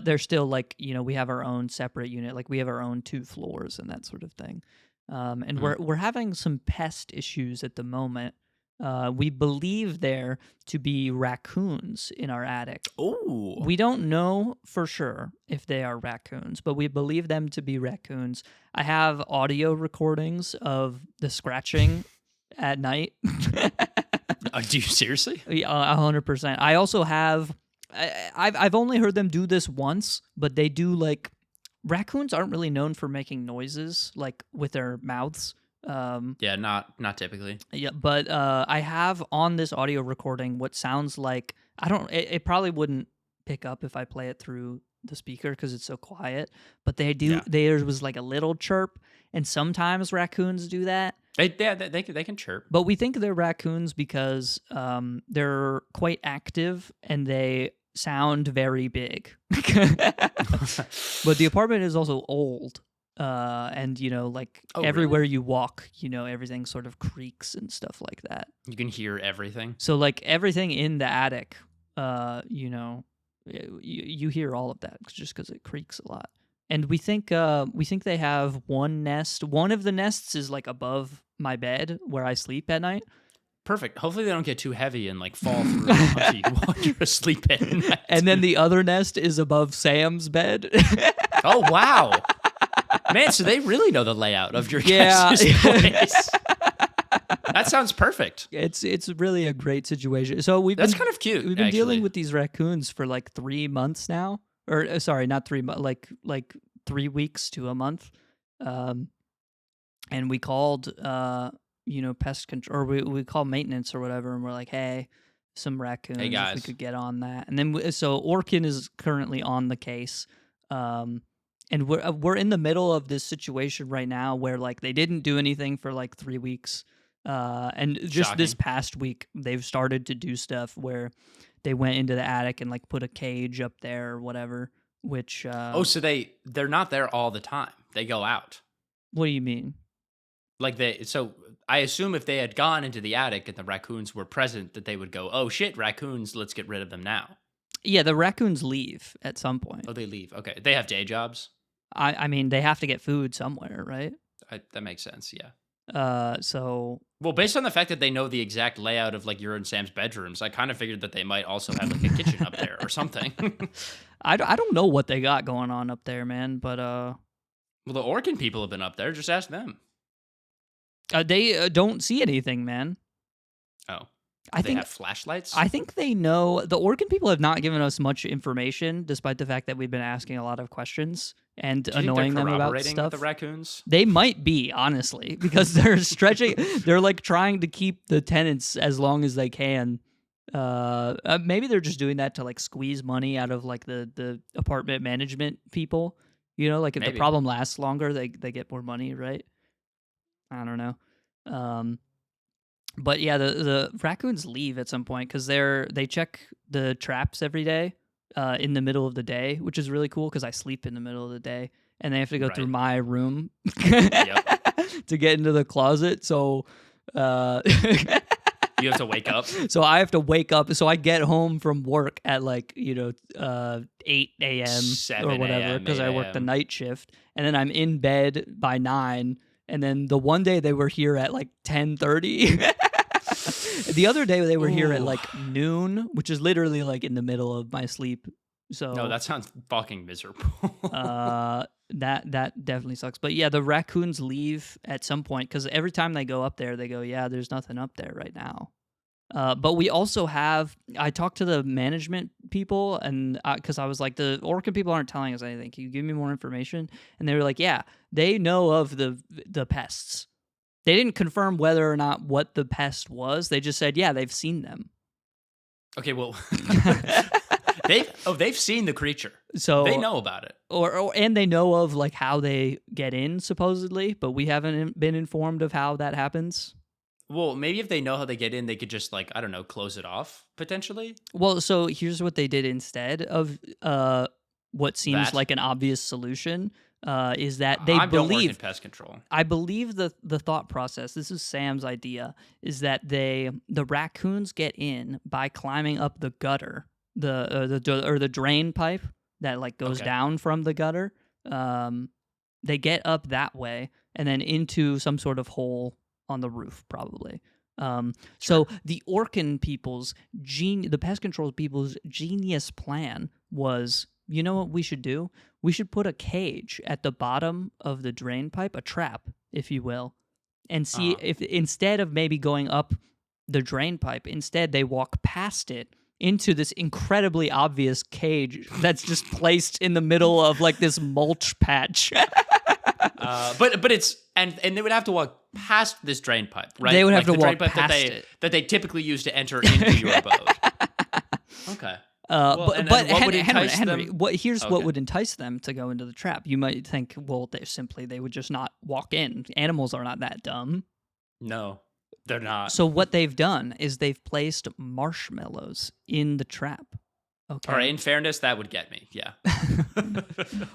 they're still like we have our own separate unit, like we have our own 2 floors and that sort of thing. And we're having some pest issues at the moment. We believe there to be raccoons in our attic. Oh, we don't know for sure if they are raccoons, but we believe them to be raccoons. I have audio recordings of the scratching at night. Do you seriously? 100%. I also have. I've only heard them do this once, but they do like. Raccoons aren't really known for making noises like with their mouths. Yeah, not typically. Yeah, but I have on this audio recording what sounds like it probably wouldn't pick up if I play it through the speaker because it's so quiet. But they do. There was like a little chirp, and sometimes raccoons do that. They can chirp. But we think they're raccoons because they're quite active and they sound very big. But the apartment is also old. And everywhere really? you walk, everything sort of creaks and stuff like that. You can hear everything. So like everything in the attic, you hear all of that just because it creaks a lot. And we think they have one nest. One of the nests is like above my bed where I sleep at night. Perfect. Hopefully they don't get too heavy and like fall through onto you while you're asleep at night. And then the other nest is above Sam's bed. Oh, wow. Man, so they really know the layout of your guys' place. That sounds perfect. It's really a great situation. So That's kind of cute. We've been dealing with these raccoons for like 3 months now. Or sorry, not 3 months, like 3 weeks to a month. And we called pest control, or we called maintenance or whatever, and we're like, hey, some raccoons, hey guys, if we could get on that. And then so Orkin is currently on the case. And we're in the middle of this situation right now where like they didn't do anything for like 3 weeks. And just Shocking. this past week, they've started to do stuff where they went into the attic and like put a cage up there or whatever, which... so they're not there all the time. They go out. What do you mean? So I assume if they had gone into the attic and the raccoons were present, that they would go, oh shit, raccoons, let's get rid of them now. Yeah, the raccoons leave at some point. Oh, they leave. Okay. They have day jobs? I mean, they have to get food somewhere, right? That makes sense, yeah. Well, based on the fact that they know the exact layout of like your and Sam's bedrooms, I kind of figured that they might also have like a kitchen up there or something. I don't know what they got going on up there, man, but well, the Orkin people have been up there. Just ask them. They don't see anything, man. Oh. I think they have flashlights? I think they know. The Orkin people have not given us much information, despite the fact that we've been asking a lot of questions and annoying them about stuff. With the raccoons? They might be, honestly, because they're stretching. They're like trying to keep the tenants as long as they can. Maybe they're just doing that to like squeeze money out of like the apartment management people. You know, like if the problem lasts longer, they get more money, right? I don't know. But yeah, the raccoons leave at some point because they check the traps every day in the middle of the day, which is really cool because I sleep in the middle of the day, and they have to go through my room to get into the closet. So you have to wake up. So I have to wake up. So I get home from work at like 8 a.m. or whatever because I work the night shift, and then I'm in bed by 9. And then the one day they were here at like 10:30. The other day they were here at like noon, which is literally like in the middle of my sleep. So no, that sounds fucking miserable. That definitely sucks. But yeah, the raccoons leave at some point because every time they go up there, they go, yeah, there's nothing up there right now. But we also have, I talked to the management people and because I was like, the Orkin people aren't telling us anything. Can you give me more information? And they were like, yeah, they know of the pests. They didn't confirm whether or not what the pest was. They just said, yeah, they've seen them. Okay, well, they've seen the creature. So they know about it. And they know of like how they get in supposedly, but we haven't been informed of how that happens. Well, maybe if they know how they get in, they could just like, I don't know, close it off potentially. Well, so here's what they did instead of what seems like an obvious solution is that they don't work in pest control. I believe the thought process, this is Sam's idea, is that the raccoons get in by climbing up the gutter, the drain pipe that like goes down from the gutter. They get up that way and then into some sort of hole on the roof, probably. So the Orkin people's the pest control people's genius plan was, you know what we should do? We should put a cage at the bottom of the drain pipe, a trap, if you will, and see if instead of maybe going up the drain pipe, instead they walk past it into this incredibly obvious cage that's just placed in the middle of like this mulch patch. But it's and they would have to walk past this drain pipe, right? They would have like to walk past it that they typically use to enter into your abode. Okay. But Henry, them? What would entice them to go into the trap? You might think, well, they would just not walk in. Animals are not that dumb. No, they're not. So what they've done is they've placed marshmallows in the trap. Okay. All right, in fairness, that would get me, yeah.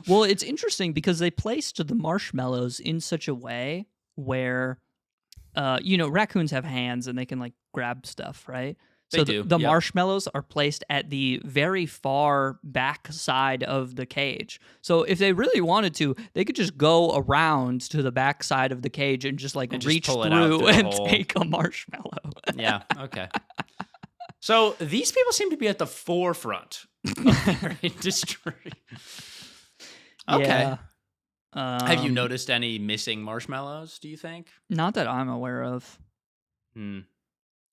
Well, it's interesting because they placed the marshmallows in such a way where, raccoons have hands and they can, like, grab stuff, right? So They do. the Yep. marshmallows are placed at the very far back side of the cage. So if they really wanted to, they could just go around to the back side of the cage and just like And just reach pull it out through through the and hole. take a marshmallow. Yeah. Okay. So these people seem to be at the forefront of their industry. Okay. Yeah. Have you noticed any missing marshmallows, do you think? Not that I'm aware of. Hmm.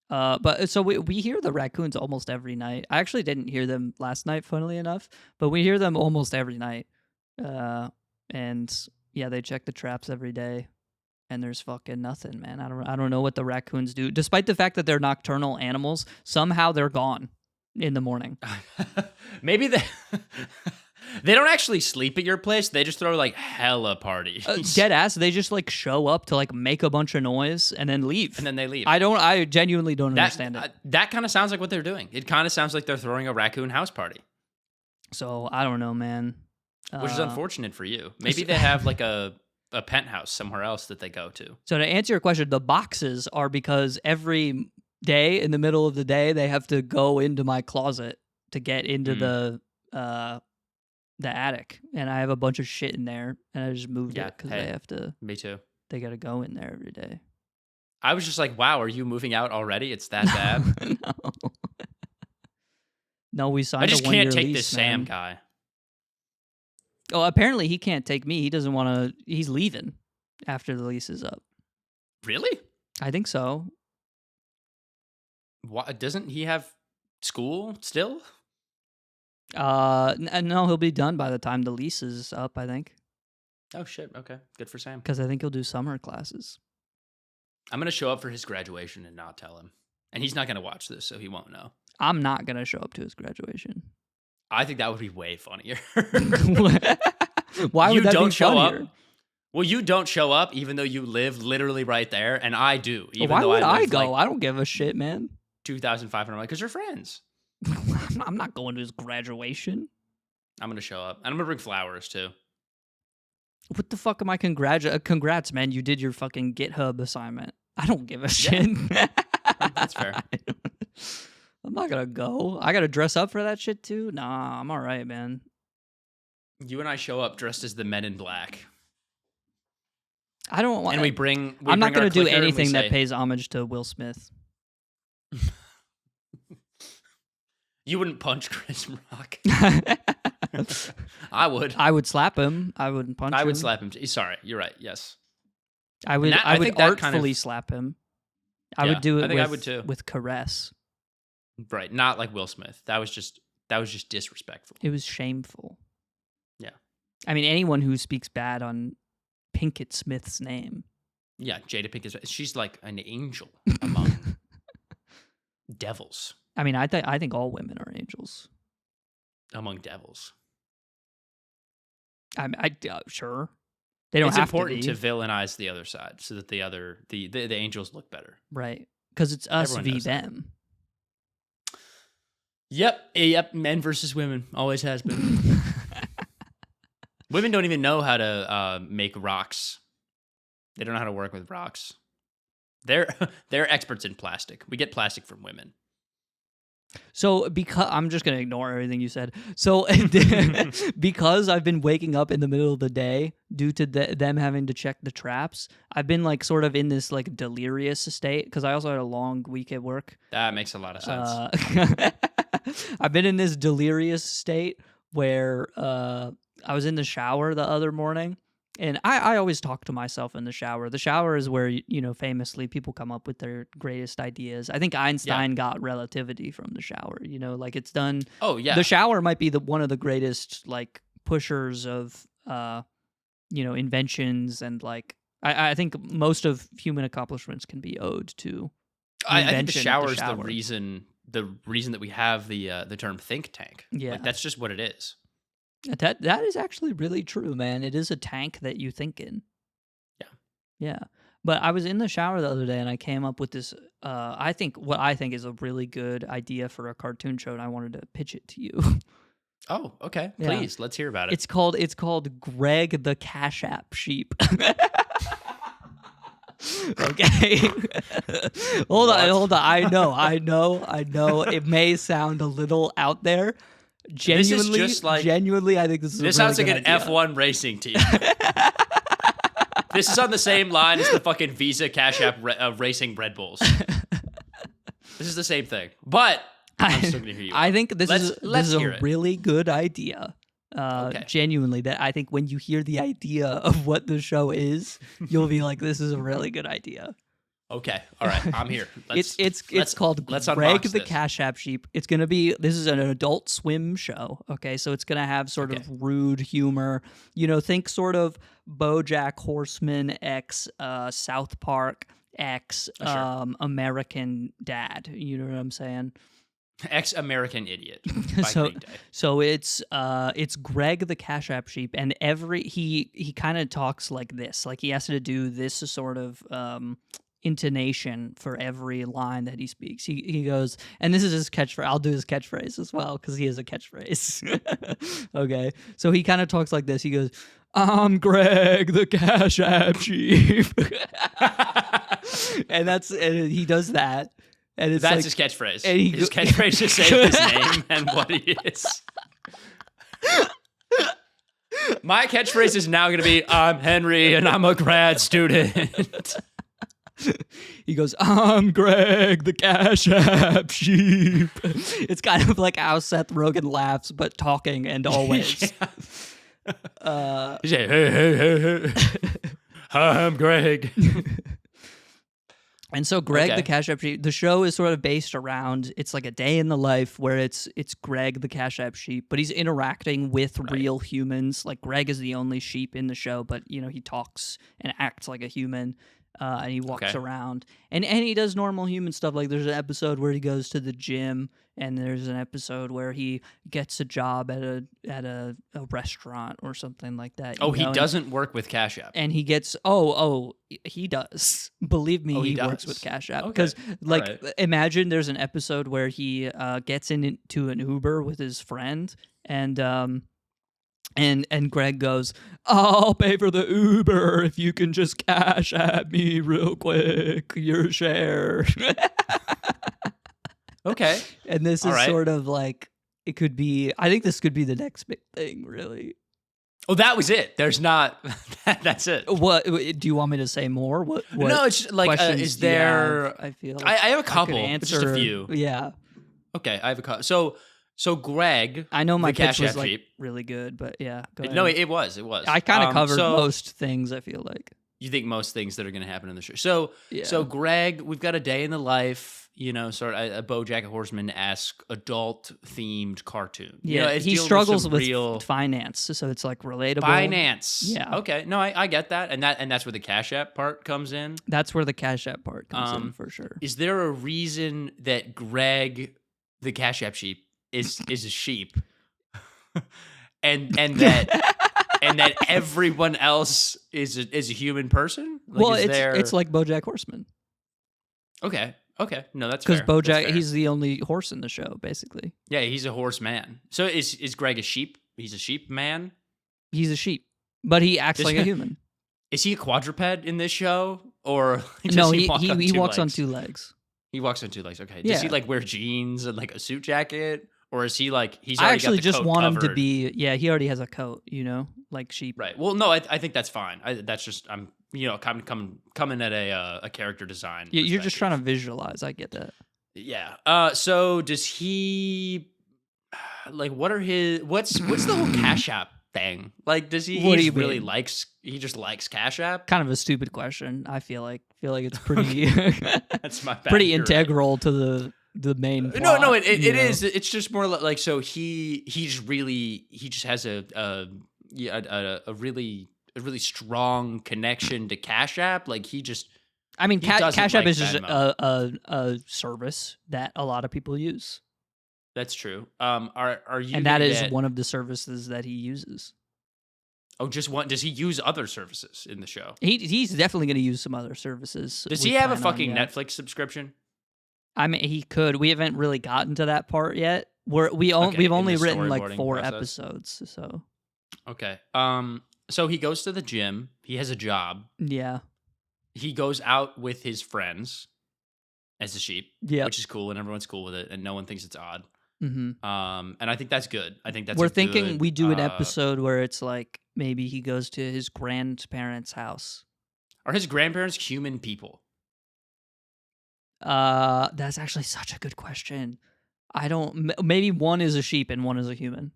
But so we hear the raccoons almost every night. I actually didn't hear them last night, funnily enough, but we hear them almost every night. And yeah, they check the traps every day, and there's fucking nothing, man. I don't know what the raccoons do. Despite the fact that they're nocturnal animals, somehow they're gone in the morning. Maybe they they don't actually sleep at your place. They just throw like hella parties. Dead ass. They just like show up to like make a bunch of noise and then leave. And then they leave. I genuinely don't understand it. That kind of sounds like what they're doing. It kind of sounds like they're throwing a raccoon house party. So I don't know, man. Which is unfortunate for you. Maybe they have like a penthouse somewhere else that they go to. So to answer your question, the boxes are because every day in the middle of the day they have to go into my closet to get into the attic, and I have a bunch of shit in there, and I just moved it because they have to. Me too. They got to go in there every day. I was just like, wow, are you moving out already? It's that bad? No, we signed. I just a one-year can't take lease, this Sam man. guy. Oh, apparently he can't take me. He doesn't want to. He's leaving after the lease is up. Really? I think so. Why, doesn't he have school still? No, he'll be done by the time the lease is up, I think. Oh, shit. Okay. Good for Sam. Because I think he'll do summer classes. I'm going to show up for his graduation and not tell him. And he's not going to watch this, so he won't know. I'm not going to show up to his graduation. I think that would be way funnier. Why would that be show funnier? up? Well, you don't show up even though you live literally right there, and I do. Even Why though would I live go? like I don't give a shit, man. 2,500 miles because you're friends. I'm not going to his graduation. I'm going to show up. And I'm going to bring flowers, too. What the fuck am I congrats, man. You did your fucking GitHub assignment. I don't give a shit. That's fair. I'm not going to go. I got to dress up for that shit, too? Nah, I'm all right, man. You and I show up dressed as the Men in Black. I don't want. And we bring. I'm not going to do anything that pays homage to Will Smith. You wouldn't punch Chris Rock. I would. I would slap him. I wouldn't punch him. I would slap him. Sorry, you're right. Yes. I would. I would artfully slap him. I would do it. I would too. With caress. Right, not like Will Smith. That was just disrespectful. It was shameful. Yeah. I mean, anyone who speaks bad on Pinkett Smith's name. Yeah, Jada Pinkett. She's like an angel among devils. I mean, I think all women are angels. Among devils. Sure. They don't it's have important to villainize the other side so that the angels look better. Right. Because it's us Everyone v them. Yep. Men versus women. Always has been. Women don't even know how to make rocks. They don't know how to work with rocks. They're experts in plastic. We get plastic from women. So because I'm just gonna ignore everything you said. So because I've been waking up in the middle of the day due to them having to check the traps, I've been like sort of in this like delirious state because I also had a long week at work. That makes a lot of sense. I've been in this delirious state where I was in the shower the other morning. And I always talk to myself in the shower. The shower is where, famously people come up with their greatest ideas. I think Einstein got relativity from the shower, like it's done. Oh, yeah. The shower might be one of the greatest, like, pushers of, inventions. And, like, I think most of human accomplishments can be owed to I think the shower is the reason that we have the term think tank. Yeah. Like, that's just what it is. That is actually really true, man. It is a tank that you think in. Yeah. Yeah. But I was in the shower the other day and I came up with this, what I think is a really good idea for a cartoon show, and I wanted to pitch it to you. Oh, okay. Please, let's hear about it. It's called Greg the Cashapp Sheep. Okay. Hold on. I know. It may sound a little out there. Genuinely, This is just like, genuinely, I think this is. This a really sounds like good an idea. F1 racing team. This is on the same line as the fucking Visa Cash App racing Red Bulls. This is the same thing, but I'm still gonna hear you. I think this is hear a it. really good idea. Okay. Genuinely, that I think when you hear the idea of what the show is, you'll be like, "This is a really good idea." Okay, all right, I'm here. It's called let's Greg unbox the this. Cashapp Sheep. It's gonna be this is an Adult Swim show. Okay, so it's gonna have sort of rude humor. Think sort of BoJack Horseman x South Park x American Dad. You know what I'm saying? Ex-American Idiot by Green Day. So it's Greg the Cashapp Sheep, and he kind of talks like this. Like he has to do this sort of intonation for every line that he speaks. He goes, and this is his catchphrase. I'll do his catchphrase as well because he has a catchphrase. Okay, so he kind of talks like this. He goes, "I'm Greg the Cashapp Sheep," and he does that. And it's That's like, his catchphrase. and His catchphrase just says his name and what he is. My catchphrase is now going to be, "I'm Henry and I'm a grad student." He goes, "I'm Greg the Cashapp Sheep." It's kind of like how Seth Rogen laughs, but talking and always. He's like, hey. Hi, I'm Greg. And so Greg Okay. the Cashapp Sheep, the show is sort of based around, it's like a day in the life where it's Greg the Cashapp Sheep, but he's interacting with real humans. Like Greg is the only sheep in the show, but he talks and acts like a human. And he walks around and he does normal human stuff. Like there's an episode where he goes to the gym, and there's an episode where he gets a job at a restaurant or something like that. Oh, he doesn't work with Cash App. And he gets he does. Believe me, he works with Cash App because imagine there's an episode where he gets into an Uber with his friend, and Greg goes, "I'll pay for the Uber if you can just Cash App me real quick your share." Okay. And this is sort of like, it could be, I think this could be the next big thing, really. Oh, that was it. There's not, that's it. What do you want me to say more? What No, it's like, is there, I feel I have a couple, answer, just a few. Yeah. Okay, I have a couple. So Greg, I know my the pitch Cash was App like sheep. really good, but yeah. Go ahead. No, it was. I kind of covered most things, I feel like. You think most things that are going to happen in the show. So Greg, we've got a day in the life, sort of a BoJack Horseman-esque adult-themed cartoon. Yeah, he struggles with finance, so it's like relatable. Finance. Yeah. Okay. No, I get that. And that's where the Cash App part comes in. That's where the Cash App part comes in for sure. Is there a reason that Greg, the Cash App sheep, is a sheep? and that everyone else is a human person? Like, it's like BoJack Horseman. Okay. No, that's because fair. BoJack, he's the only horse in the show, basically. Yeah, he's a horse man. So is Greg a sheep? He's a sheep man? He's a sheep, but he acts like a human. Is he a quadruped in this show? Or no, he walks on two legs. He walks on two legs, okay. Does he like wear jeans and like a suit jacket? Or is he like, he's already I actually got the just coat want covered. him to be, he already has a coat, like sheep. Right. Well, no, I think that's fine. That's just, I'm, coming at a character design. You're just trying to visualize. I get that. Yeah. So does he, like, what's the whole Cash App thing? Like, does he, he just likes Cash App? Kind of a stupid question. I feel like it's pretty, that's my bad. Pretty integral to the main plot. No, it is. It's just more like, so he just has a really strong connection to Cash App. Like Cash App is just a service that a lot of people use. That's true. Are you? And that is one of the services that he uses. Oh, just one? Does he use other services in the show? He's definitely going to use some other services. Does he have a fucking Netflix subscription? I mean, he could. We haven't really gotten to that part yet. We've only written like 4 episodes. So okay. So he goes to the gym. He has a job. Yeah. he goes out with his friends as a sheep, Yeah. which is cool, and everyone's cool with it, and no one thinks it's odd. Mm-hmm. And I think that's good. I think that's We're a thinking good, we do an episode where it's like maybe he goes to his grandparents' house. Are his grandparents human people? That's actually such a good question. I don't. Maybe one is a sheep and one is a human,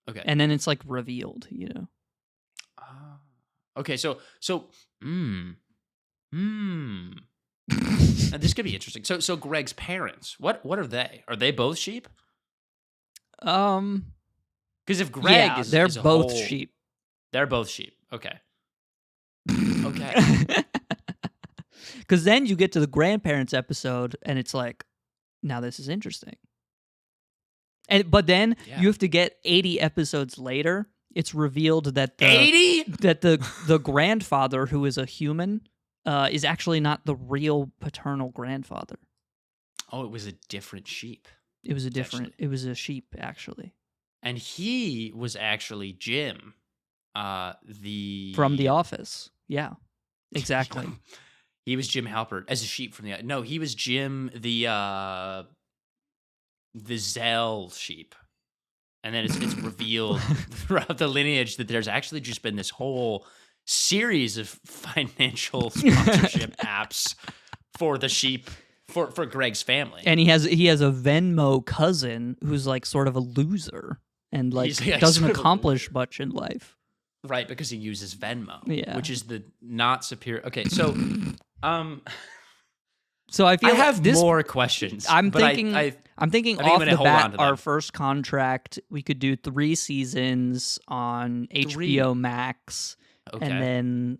Okay. and then it's like revealed. Okay. So. Now, this could be interesting. So Greg's parents, what are they? Are they both sheep? Because if Greg is, they're is a both whole- sheep. They're both sheep. Okay. Okay. Because then you get to the grandparents episode, and it's like, now this is interesting. But then you have to get 80 episodes later. It's revealed that 80? that the grandfather, who is a human, is actually not the real paternal grandfather. Oh, it was a different sheep. It was it was a sheep, actually. And he was actually Jim, From The Office. Yeah, exactly. He was Jim Halpert as a sheep from the. No, he was Jim the Zell sheep, and then it's revealed throughout the lineage that there's actually just been this whole series of financial sponsorship apps for the sheep for Greg's family, And he has a Venmo cousin who's like sort of a loser and like doesn't sort of accomplish much in life. Right, because he uses Venmo, Yeah. which is the not superior. Okay, so So I feel I have this, more questions. I'm but thinking I off I'm gonna the hold on bat, to our them. first contract, we could do 3 seasons on HBO Max. Okay. And then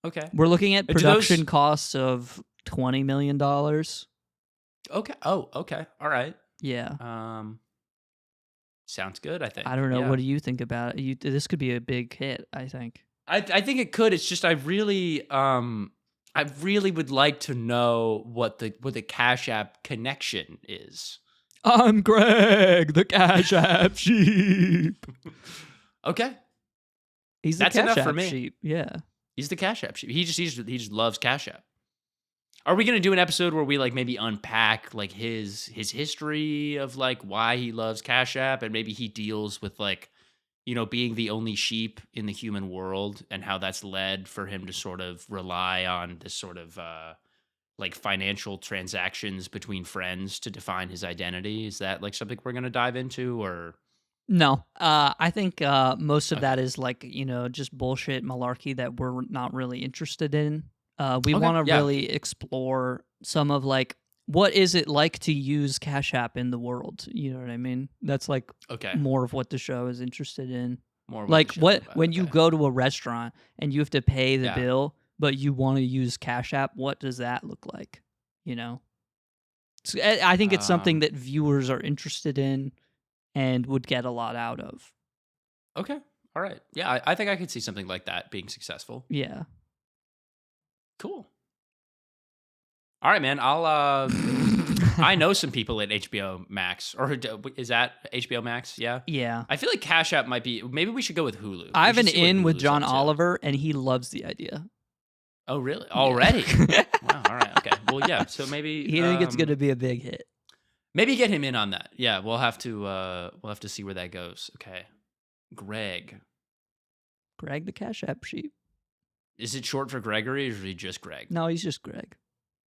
Okay. we're looking at Do those- production costs of $20 million. Okay. Oh, okay. All right. Yeah. Sounds good, I think. I don't know. Yeah. What do you think about it? This could be a big hit, I think. I think it could. It's just I really would like to know what the cashapp connection is. I'm Greg, the cashapp sheep. Okay. He's the That's enough for cashapp me. sheep. Yeah. He's the cashapp sheep. He just loves cashapp. Are we gonna do an episode where we like maybe unpack like his history of like why he loves cashapp, and maybe he deals with like, being the only sheep in the human world and how that's led for him to sort of rely on this sort of like financial transactions between friends to define his identity? Is that like something we're gonna dive into, or? No, I think most of that is like, just bullshit malarkey that we're not really interested in. We want to really explore some of like, what is it like to use cashapp in the world? You know what I mean? That's like more of what the show is interested in. More like when you go to a restaurant and you have to pay the bill, but you want to use cashapp, what does that look like? So I think it's something that viewers are interested in and would get a lot out of. Okay. All right. Yeah, I think I could see something like that being successful. Yeah. Cool. All right, man. I'll I know some people at HBO Max, or is that HBO Max? Yeah. Yeah. I feel like Cashapp might be. Maybe we should go with Hulu. I have an in with John Oliver, and he loves the idea. Oh, really? Already? Wow. All right. Okay. Well, yeah. So maybe he think it's going to be a big hit. Maybe get him in on that. Yeah, we'll have to see where that goes. Okay. Greg the cashapp sheep. Is it short for Gregory, or is he just Greg? No, he's just Greg.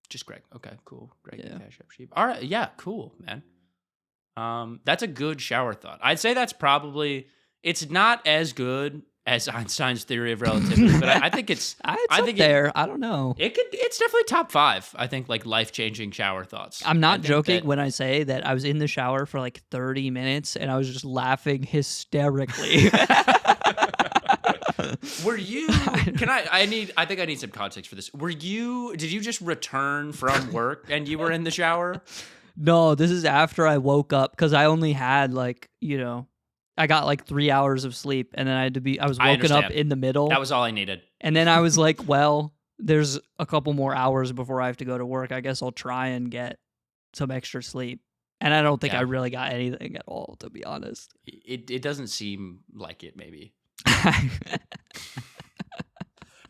Just Greg. Okay, cool. Greg the cashapp sheep. All right. Yeah, cool, man. That's a good shower thought. I'd say that's probably, it's not as good as Einstein's theory of relativity, but I think it's I think there. I don't know. It's definitely top 5. I think like life-changing shower thoughts. I'm not joking when I say that I was in the shower for like 30 minutes and I was just laughing hysterically. Were you? I think I need some context for this. Did you just return from work and you were in the shower? No, this is after I woke up because I only had like, I got like 3 hours of sleep, and then I was woken up in the middle. That was all I needed. And then I was like, well, there's a couple more hours before I have to go to work. I guess I'll try and get some extra sleep. And I don't think I really got anything at all, to be honest. It doesn't seem like it, maybe.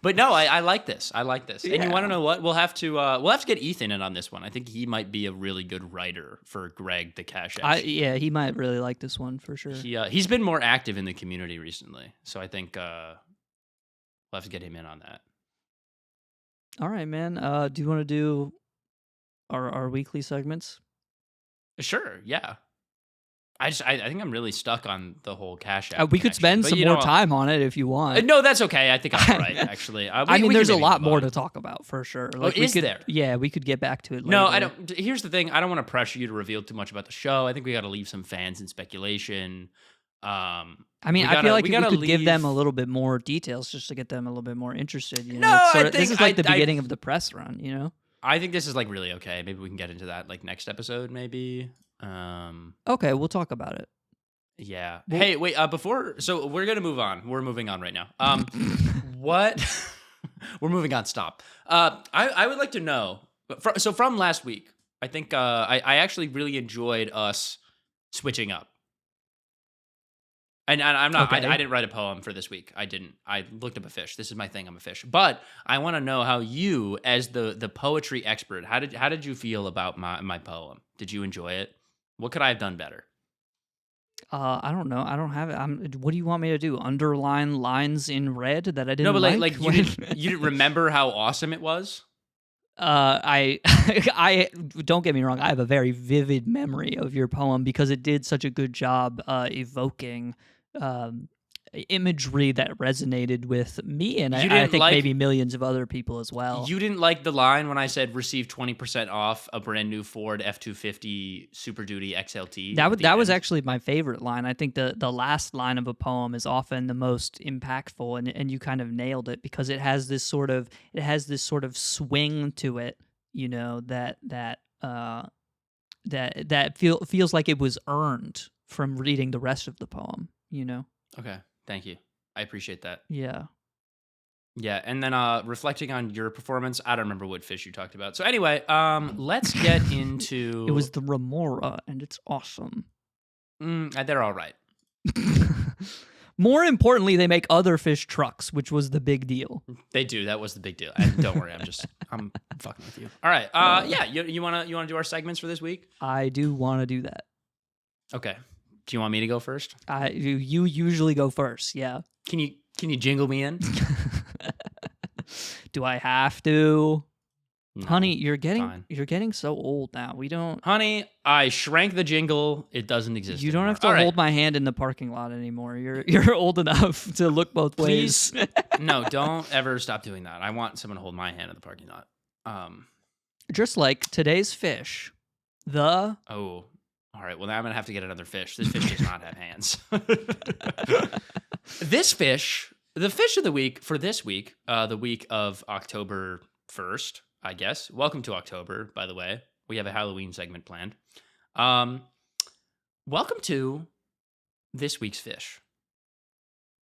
But no, I like this. I like this. And you Yeah. want to know what? We'll have to get Ethan in on this one. I think he might be a really good writer for Greg the cashapp. Yeah, he might really like this one for sure. He's been more active in the community recently, so I think we'll have to get him in on that. All right, man. Do you want to do our weekly segments? Sure, yeah. I think I'm really stuck on the whole Cash App. We could spend some more time on it if you want. No, that's okay. I think I'm all right, actually. I mean, there's a lot more to talk about for sure. Like, is there? Yeah, we could get back to it later. No, I don't. Here's the thing. I don't want to pressure you to reveal too much about the show. I think we got to leave some fans in speculation. I mean, I feel like we could give them a little bit more details just to get them a little bit more interested. You know? This is like the beginning of the press run, you know? I think this is like really okay. Maybe we can get into that like next episode, maybe. Okay, we'll talk about it. Yeah. Hey, wait. So we're gonna move on. We're moving on right now. What? We're moving on. Stop. I would like to know. So from last week, I think I actually really enjoyed us switching up. And I'm not. Okay. I didn't write a poem for this week. I didn't. I looked up a fish. This is my thing. I'm a fish. But I want to know how you, as the poetry expert, how did you feel about my poem? Did you enjoy it? What could I have done better? I don't know. I don't have it. What do you want me to do? Underline lines in red that I didn't. No, but like you didn't remember how awesome it was. I don't get me wrong. I have a very vivid memory of your poem because it did such a good job evoking imagery that resonated with me, and I think maybe millions of other people as well. You didn't like the line when I said receive 20% off a brand new Ford F-250 Super Duty XLT? That was actually my favorite line. I think the last line of a poem is often the most impactful, and you kind of nailed it because it has this sort of swing to it, you know, that feels like it was earned from reading the rest of the poem, you know. Okay. Thank you. I appreciate that. Yeah. Yeah, and then reflecting on your performance, I don't remember what fish you talked about. So anyway, let's get into... It was the remora, and it's awesome. They're all right. More importantly, they make other fish trucks, which was the big deal. They do. That was the big deal. And don't worry, I'm fucking with you. All right. Yeah, you wanna do our segments for this week? I do want to do that. Okay. Do you want me to go first? You usually go first, yeah. Can you jingle me in? Do I have to? No, honey, you're getting so old now. We don't. Honey, I shrank the jingle. It doesn't exist. You don't anymore. have to hold my hand in the parking lot anymore. You're old enough to look both ways. Please, no, don't ever stop doing that. I want someone to hold my hand in the parking lot. Just like today's fish, Oh. All right, well, now I'm going to have to get another fish. This fish does not have hands. This fish, the fish of the week for this week, the week of October 1st, I guess. Welcome to October, by the way. We have a Halloween segment planned. Welcome to this week's fish.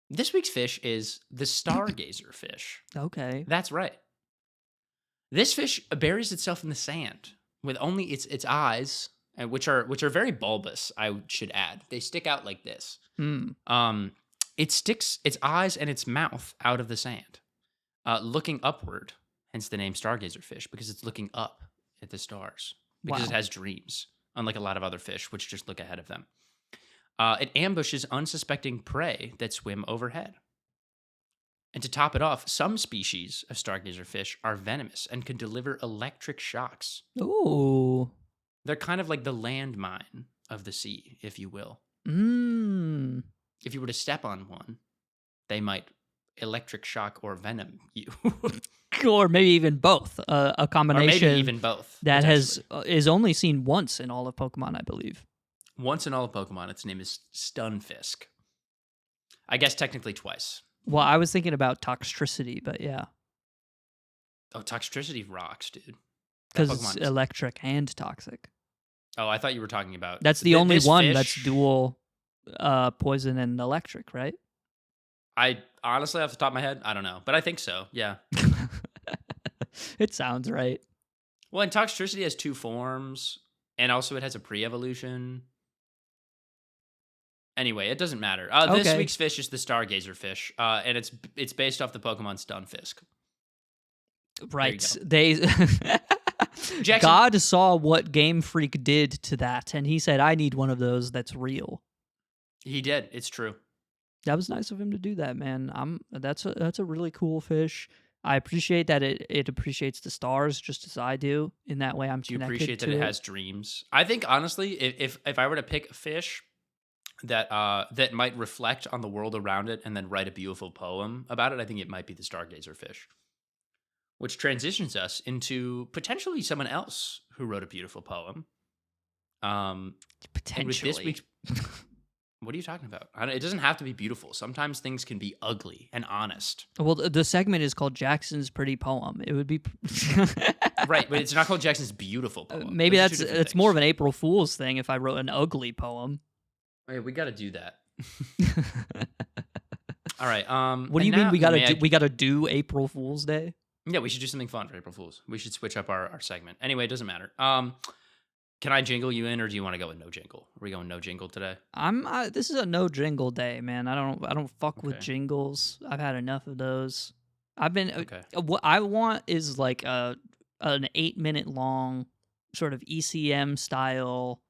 This week's fish is the stargazer fish. Okay. That's right. This fish buries itself in the sand with only its eyes, which are very bulbous, I should add. They stick out like this. It sticks its eyes and its mouth out of the sand, looking upward, hence the name stargazer fish, because it's looking up at the stars, because it has dreams, unlike a lot of other fish, which just look ahead of them. It ambushes unsuspecting prey that swim overhead. And to top it off, some species of stargazer fish are venomous and can deliver electric shocks. Ooh. They're kind of like the landmine of the sea, if you will. If you were to step on one, they might electric shock or venom you. Or maybe even both. A combination. Or maybe even both. That is only seen once in all of Pokemon, I believe. Once in all of Pokemon, its name is Stunfisk. I guess technically twice. Well, I was thinking about Toxtricity, but yeah. Oh, Toxtricity rocks, dude. Because it's electric and toxic. Oh, I thought you were talking about... That's the only one that's dual poison and electric, right? I honestly, off the top of my head, I don't know. But I think so, yeah. It sounds right. Well, and Toxtricity has two forms, and also it has a pre-evolution. Anyway, it doesn't matter. This Okay. week's fish is the stargazer fish, and it's based off the Pokemon Stunfisk. Right. There you They Jackson. God saw what Game Freak did to that, and he said, I need one of those that's real. He did. It's true. That was nice of him to do that, man. That's a really cool fish. I appreciate that it appreciates the stars just as I do. In that way, I'm Do you connected appreciate to that it it. has dreams? I think honestly, if I were to pick a fish that that might reflect on the world around it and then write a beautiful poem about it, I think it might be the stargazer fish. Which transitions us into potentially someone else who wrote a beautiful poem. Potentially. And with this week's, what are you talking about? It doesn't have to be beautiful. Sometimes things can be ugly and honest. Well, the segment is called Jackson's Pretty Poem. It would be Right, but it's not called Jackson's beautiful poem. Maybe Those are two it's different more of things. an April Fool's thing if I wrote an ugly poem. Okay, we got to do that. All right. What do you mean we gotta do April Fool's Day? Yeah, we should do something fun for April Fools. We should switch up our segment. Anyway, it doesn't matter. Can I jingle you in, or do you want to go with no jingle? Are we going no jingle today? This is a no jingle day, man. I don't fuck with Okay. jingles. I've had enough of those. I've been Okay. What I want is like an 8-minute long sort of ECM style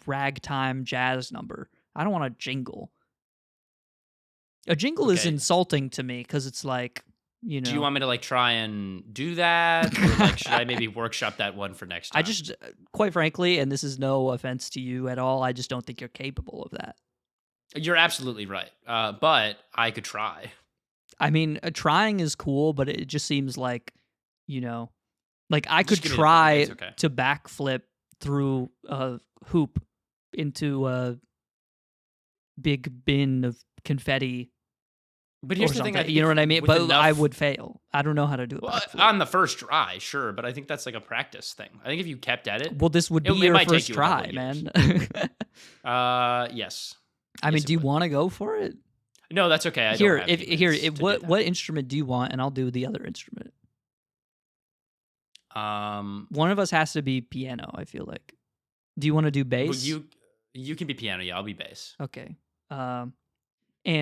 ragtime jazz number. I don't want a jingle. A jingle is Okay. insulting to me because it's like, you know. Do you want me to like try and do that, or like should I maybe workshop that one for next time? I just, quite frankly, and this is no offense to you at all, I just don't think you're capable of that. You're absolutely right. But I could try. I mean, trying is cool, but it just seems like, you know, like I could Just give me the- try it's okay. to backflip through a hoop into a big bin of confetti. But Or here's the something. thing. You know what I mean? with But I enough- would fail. I don't know how to do it. Well, on the first try, sure, but I think that's like a practice thing. I think if you kept at it, Well, this would be it your might take first you a couple try, of man. Yes. I mean, Yes, it do you would. want to go for it? No, that's okay. I Here, don't have any minutes to do that. what instrument do you want, and I'll do the other instrument. One of us has to be piano. I feel like. Do you want to do well, bass? you can be piano. Yeah, I'll be bass. Okay. And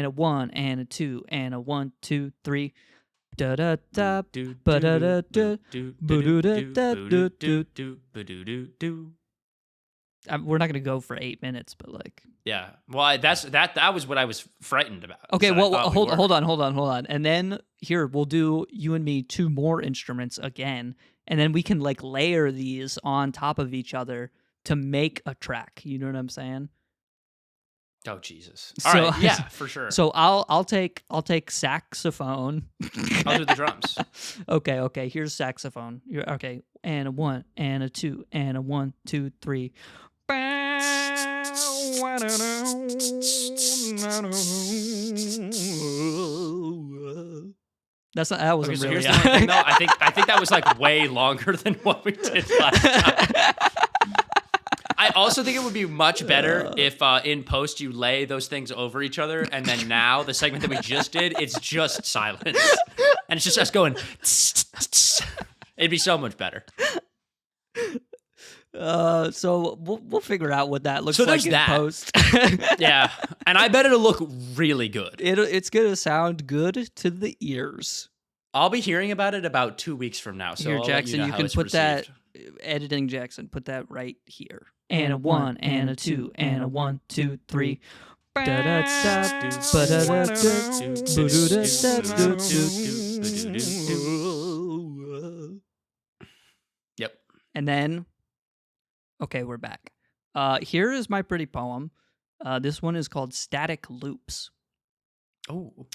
a 1 and a 2 and a 1 2 3. Da da da. Ba-da-da-da. Ba-do-do-do-do-do-do-do-do-do-do. We're not gonna go for 8 minutes, but like. Yeah. Well, that was what I was frightened about. Okay. is that I Well, thought we were. hold on, and then here we'll do you and me 2 more instruments again, and then we can like layer these on top of each other to make a track. You know what I'm saying? Oh Jesus! So- All right, yeah, for sure. So I'll take saxophone. I'll do the drums. Okay. Here's saxophone. Okay, and a 1 and a 2 and a 1 2 3. That wasn't Okay, so really. here's the one thing, though. I think that was like way longer than what we did last time. I also think it would be much better if in post you lay those things over each other, and then now the segment that we just did, it's just silence, and it's just us going. It'd be so much better. So we'll figure out what that looks So like there's in that. post. Yeah, and I bet it'll look really good. It's gonna sound good to the ears. I'll be hearing about it about 2 weeks from now. So Here, I'll let Jackson, you, know you how can it's put that received. editing. Jackson, put that right here. And a 1 and a 2 and a 1 2 3. Yep. And then, okay, we're back. Here is my pretty poem. This one is called Static Loops. Oh.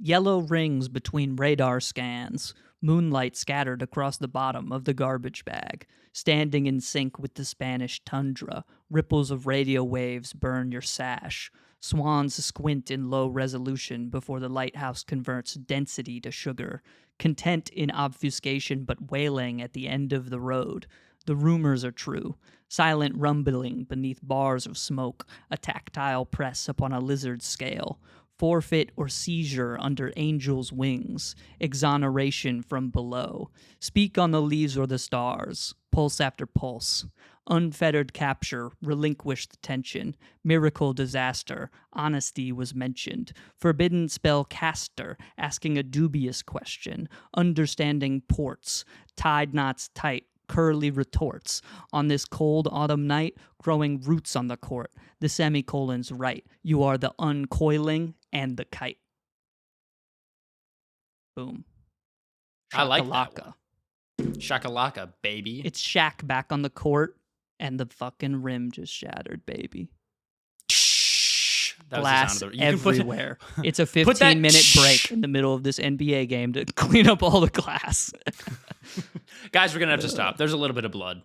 Yellow rings between radar scans, moonlight scattered across the bottom of the garbage bag, standing in sync with the Spanish tundra. Ripples of radio waves burn your sash. Swans squint in low resolution before the lighthouse converts density to sugar. Content in obfuscation but wailing at the end of the road. The rumors are true. Silent rumbling beneath bars of smoke. A tactile press upon a lizard scale. Forfeit or seizure under angels' wings, exoneration from below. Speak on the leaves or the stars, pulse after pulse. Unfettered capture, relinquished tension. Miracle disaster, honesty was mentioned. Forbidden spell caster, asking a dubious question. Understanding ports, tied knots tight, curly retorts. On this cold autumn night, growing roots on the court. The semicolon's right. You are the uncoiling and the kite. Boom. I like that Shakalaka. one. Shakalaka, baby. It's Shaq back on the court, and the fucking rim just shattered, baby. That Glass was the sound of the, you everywhere. It's a 15-minute break in the middle of this NBA game to clean up all the glass. Guys, we're going to have to stop. There's a little bit of blood.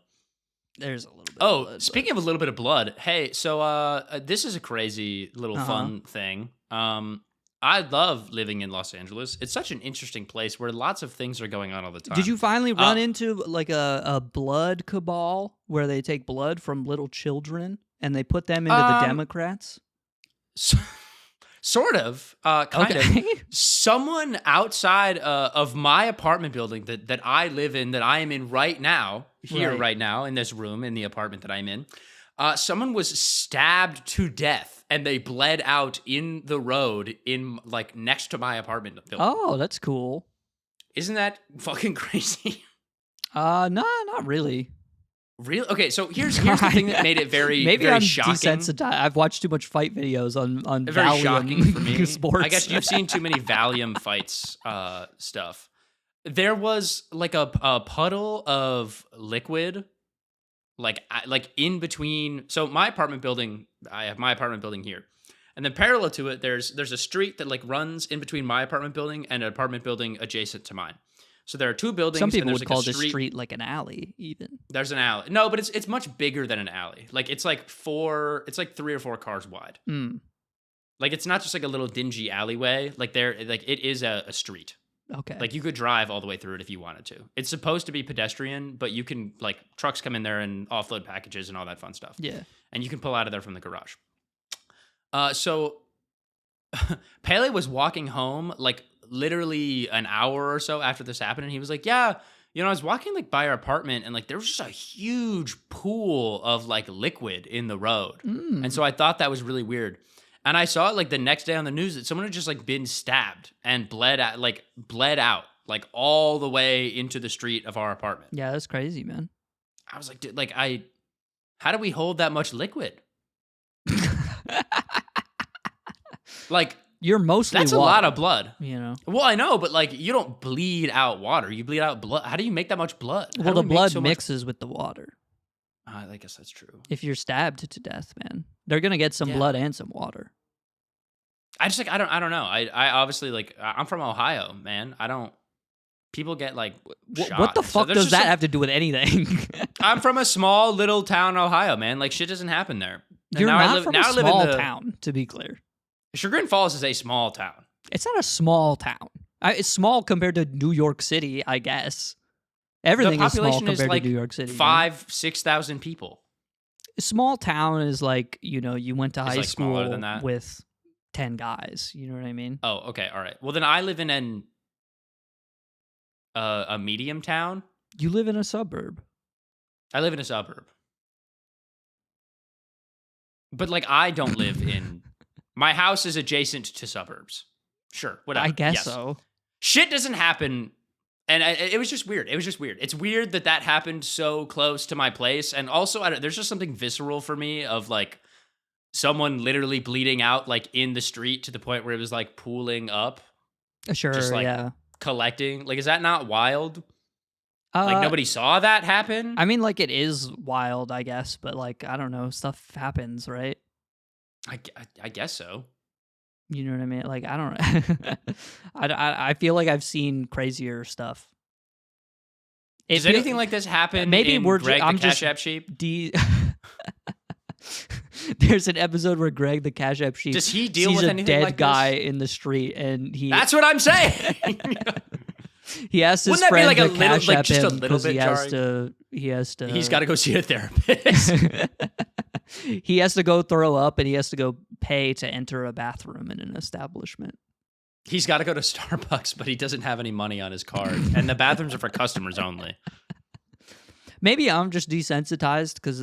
There's a little bit Oh, of blood, speaking of a little bit of blood, hey, so this is a crazy little fun thing. I love living in Los Angeles. It's such an interesting place where lots of things are going on all the time. Did you finally run into like a blood cabal where they take blood from little children and they put them into the Democrats? Sort of, kind of. Someone outside of my apartment building that I live in, that I am in right now, right now, in this room, in the apartment that I'm in, someone was stabbed to death and they bled out in the road in like next to my apartment building. Oh, that's cool. Isn't that fucking crazy? No, not really. Really? Okay, so here's the thing that made it very, maybe very I'm shocking. desensitized. I've watched too much fight videos on Very Valium shocking for me. sports. I guess you've seen too many Valium fights stuff. There was like a puddle of liquid, like in between. So my apartment building, I have my apartment building here, and then parallel to it, there's a street that like runs in between my apartment building and an apartment building adjacent to mine. So there are two buildings. Some people and would like call this street like an alley, even. There's an alley. No, but it's much bigger than an alley. Like it's like 3 or 4 cars wide. Like it's not just like a little dingy alleyway. Like it is a street. Okay. Like you could drive all the way through it if you wanted to. It's supposed to be pedestrian, but you can like trucks come in there and offload packages and all that fun stuff. Yeah. And you can pull out of there from the garage. So Pele was walking home like literally an hour or so after this happened, and he was like, yeah, I was walking like by our apartment and like there was just a huge pool of like liquid in the road. And so I thought that was really weird. And I saw it like the next day on the news that someone had just like been stabbed and bled out like all the way into the street of our apartment. Yeah, that's crazy, man. I was like, dude, like how do we hold that much liquid? Like, you're mostly that's water, a lot of blood. Well, I know, but like you don't bleed out water. You bleed out blood. How do you make that much blood? Well, the blood mixes with the water. I guess that's true. If you're stabbed to death, man, they're gonna get some blood and some water. I just like I don't know. I obviously like I'm from Ohio, man. People get like shot. What the fuck does that have to do with anything? I'm from a small little town in Ohio, man. Like shit doesn't happen there. And you're not from a small town, to be clear. Chagrin Falls is a small town. It's not a small town. It's small compared to New York City, I guess. Everything is small compared to New York City. 5,000-6,000 people. A small town is like, you went to high school than that? with 10 guys. You know what I mean? Oh, okay. All right. Well, then I live in a medium town. You live in a suburb. I live in a suburb. But like I don't live in... My house is adjacent to suburbs. Sure, whatever. I guess so. Shit doesn't happen, and it was just weird. It's weird that happened so close to my place, and also there's just something visceral for me of like someone literally bleeding out like in the street to the point where it was like pooling up. Sure, just like yeah. Collecting. Like, is that not wild? Like nobody saw that happen? I mean, like it is wild, I guess, but like I don't know, stuff happens, right? I guess so. You know what I mean? Like, I don't know. I feel like I've seen crazier stuff. Does anything like this happen maybe in we're Greg I'm the just Cash App Sheep? There's an episode where Greg the Cash App Sheep does he deal sees with a anything dead like guy this? in the street, and That's what I'm saying! He asks his Wouldn't that be friend like to a little, cash like app just a him little because bit he has to. He's got to go see a therapist. He has to go throw up, and he has to go pay to enter a bathroom in an establishment. He's got to go to Starbucks, but he doesn't have any money on his card, and the bathrooms are for customers only. Maybe I'm just desensitized because,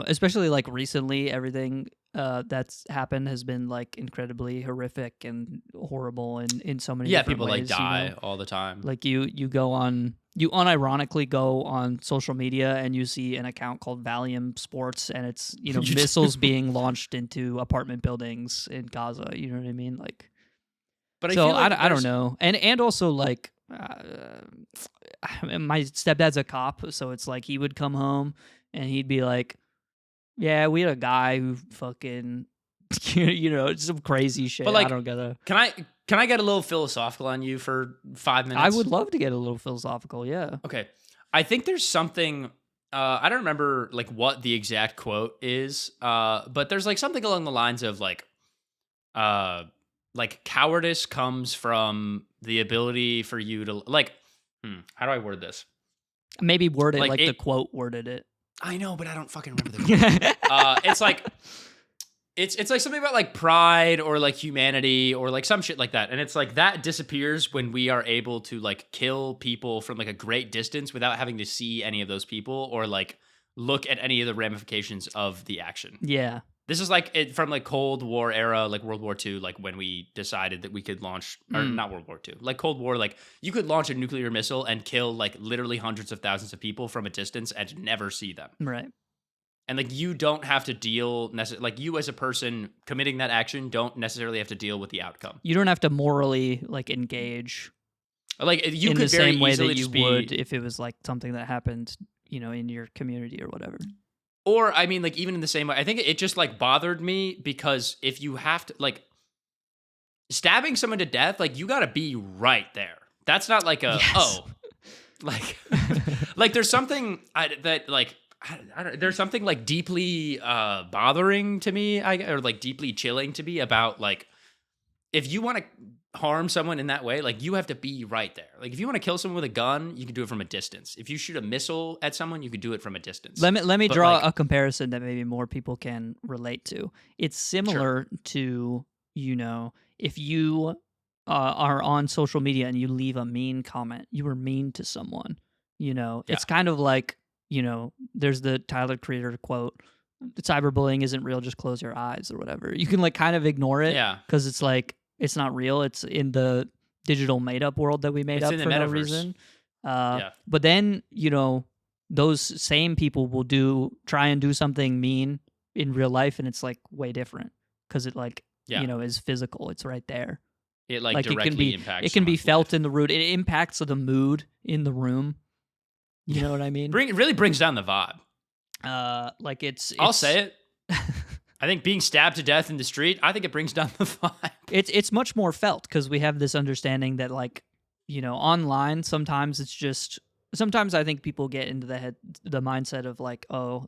especially like recently, everything that's happened has been like incredibly horrific and horrible in so many different people ways. like die all the time. Like you unironically go on social media and you see an account called Valium Sports, and it's missiles being launched into apartment buildings in Gaza. You know what I mean? Like, but I so feel like I don't know, and also like. My stepdad's a cop, so it's like he would come home and he'd be like, "Yeah, we had a guy who fucking, some crazy shit." But like, I don't gotta. Can I get a little philosophical on you for 5 minutes? I would love to get a little philosophical. Yeah. Okay, I think there's something. I don't remember like what the exact quote is, but there's like something along the lines of like cowardice comes from the ability for you to like. How do I word this? Maybe word it like the quote worded it. I know, but I don't fucking remember the quote. It's like it's like something about like pride or like humanity or like some shit like that, and it's like that disappears when we are able to like kill people from like a great distance without having to see any of those people or like look at any of the ramifications of the action. Yeah. This is like it from like Cold War era, like World War II, like when we decided that we could launch, or not World War II, like Cold War, like you could launch a nuclear missile and kill like literally hundreds of thousands of people from a distance and never see them. Right. And like you don't have to deal, like you as a person committing that action don't necessarily have to deal with the outcome. You don't have to morally like engage. Like you in could the very same way easily that you just would if it was like something that happened, in your community or whatever. Or, I mean, like, even in the same way, I think it just, like, bothered me because if you have to, like, stabbing someone to death, like, you gotta be right there. That's not like like, there's something there's something, like, deeply bothering to me, or, like, deeply chilling to me about, like, if you want to harm someone in that way, like you have to be right there. Like if you want to kill someone with a gun, you can do it from a distance. If you shoot a missile at someone, you can do it from a distance. Let me draw a comparison that maybe more people can relate to. It's similar to, if you are on social media and you leave a mean comment, you were mean to someone, It's kind of like, there's the Tyler Creator quote, cyberbullying isn't real, just close your eyes or whatever. You can like kind of ignore it because it's like, it's not real. It's in the digital made-up world that we made up for no reason. But then, those same people will try and do something mean in real life, and it's like way different because it like, is physical. It's right there. It like directly impacts. It can be felt in the room. It impacts the mood in the room. You know what I mean? It really brings down the vibe. I'll say it. I think being stabbed to death in the street, I think it brings down the vibe. It's much more felt because we have this understanding that like, online sometimes I think people get into the mindset of like, oh,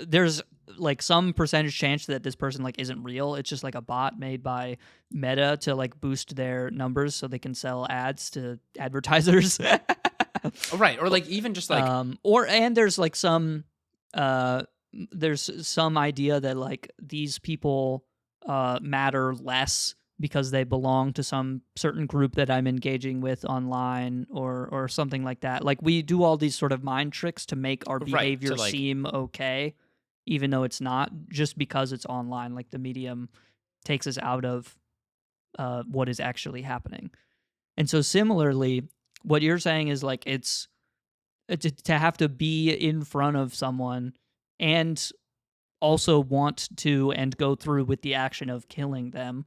there's like some percentage chance that this person like isn't real. It's just like a bot made by Meta to like boost their numbers so they can sell ads to advertisers. Right. Or like even just like and there's like some there's some idea that like these people matter less because they belong to some certain group that I'm engaging with online or something like that. Like we do all these sort of mind tricks to make our behavior seem okay, even though it's not, just because it's online. Like the medium takes us out of what is actually happening. And so similarly, what you're saying is like it's to have to be in front of someone and also want to and go through with the action of killing them.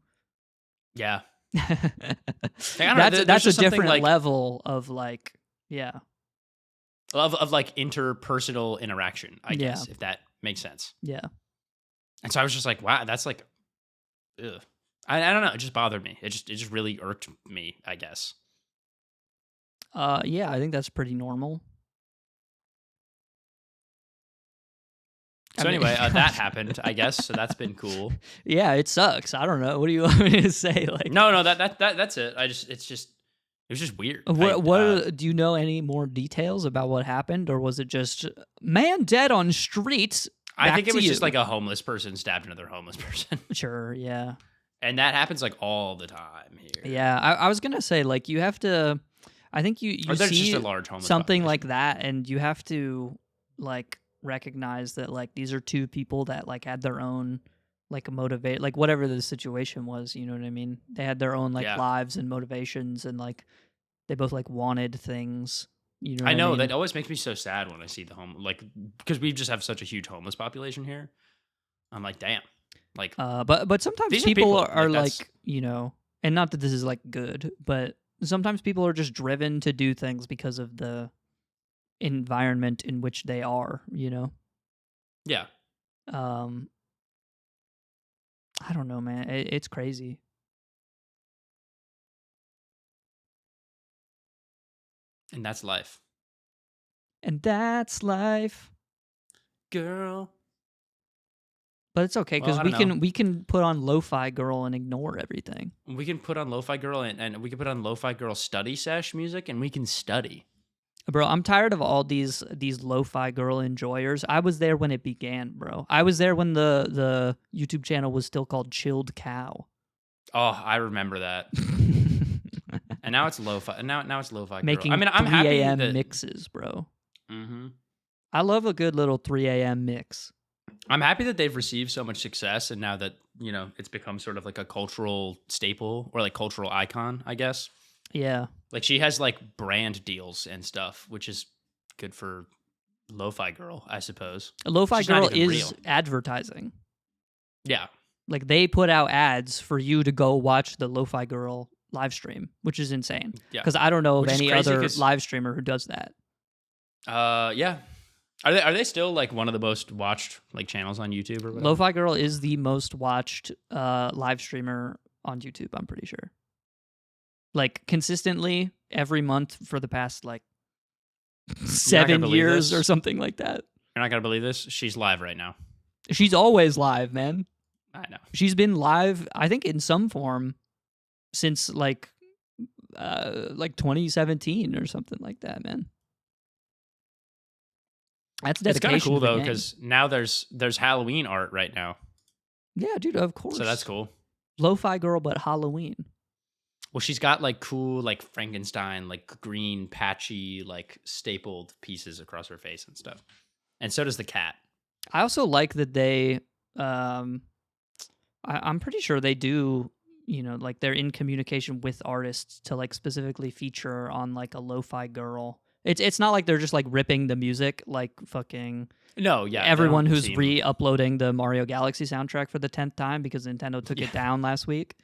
Yeah. That's a different level of like, of like interpersonal interaction, I guess, if that makes sense. Yeah. And so I was just like, wow, that's like, ugh. I don't know. It just bothered me. It just really irked me, I guess. Yeah, I think that's pretty normal. So anyway, that happened, I guess. So that's been cool. Yeah, it sucks. I don't know. What do you want me to say? Like, no, that's it. It was just weird. What do you know any more details about what happened, or was it just man dead on streets? I think it was just like a homeless person stabbed another homeless person. Sure, yeah. And that happens like all the time here. Yeah, I was gonna say like you have to. I think you Or there's see just a large homeless something population. like that, and you have to like recognize that like these are two people that like had their own like motivate, like whatever the situation was. You know what I mean? They had their own like Yeah. lives and motivations, and like they both like wanted things. You know what I know mean? that always makes me so sad when I see the because we just have such a huge homeless population here. I'm like, damn. Like, but sometimes these are people people, are like, like, that's- you know, and not that this is like good, but sometimes people are just driven to do things because of the environment in which they are, you know. yeah. um I don't know, man. It's crazy. And that's life. And that's life. Girl. But it's okay Well, because I don't know. we can put on Lo-Fi Girl and ignore everything. We can put on Lo-Fi Girl and we can put on Lo-Fi Girl study sesh music and we can study. Bro, I'm tired of all these Lo-Fi Girl enjoyers. I was there when it began, bro. I was there when the YouTube channel was still called Chilled Cow. Oh, I remember that. And now it's Lo-Fi. Now it's Lo-Fi Girl. Making I mean, I'm 3 happy a.m. that mixes, bro. Mhm. I love a good little 3 a.m. mix. I'm happy that they've received so much success, and now that it's become sort of like a cultural staple or like cultural icon, I guess. Yeah. Like she has like brand deals and stuff, which is good for Lo-Fi Girl, I suppose. Lo-Fi She's not Girl even is real. advertising. Yeah, Like they put out ads for you to go watch the Lo-Fi Girl live stream, which is insane. yeah. Because I don't know of Which is any crazy other 'cause- live streamer who does that. Yeah. Are they still like one of the most watched like channels on YouTube or whatever? Lo-Fi Girl is the most watched live streamer on YouTube, I'm pretty sure. Like consistently every month for the past like 7 believe years this? or something like that. You're not gonna believe this. She's live right now. She's always live, man. I know. She's been live, I think, in some form since like 2017 or something like that, man. That's It's dedication. kind of cool to the though game. because now there's Halloween art right now, Yeah, dude, of course. so that's cool. Lo-Fi Girl, but Halloween. Well, she's got like cool like Frankenstein like green patchy like stapled pieces across her face and stuff, and so does the cat. I also like that they, I'm pretty sure they do, like they're in communication with artists to like specifically feature on like a Lo-Fi Girl. It's not like they're just like ripping the music like fucking No, yeah, they everyone don't who's seem- re-uploading the Mario Galaxy soundtrack for the 10th time because Nintendo took it down last week.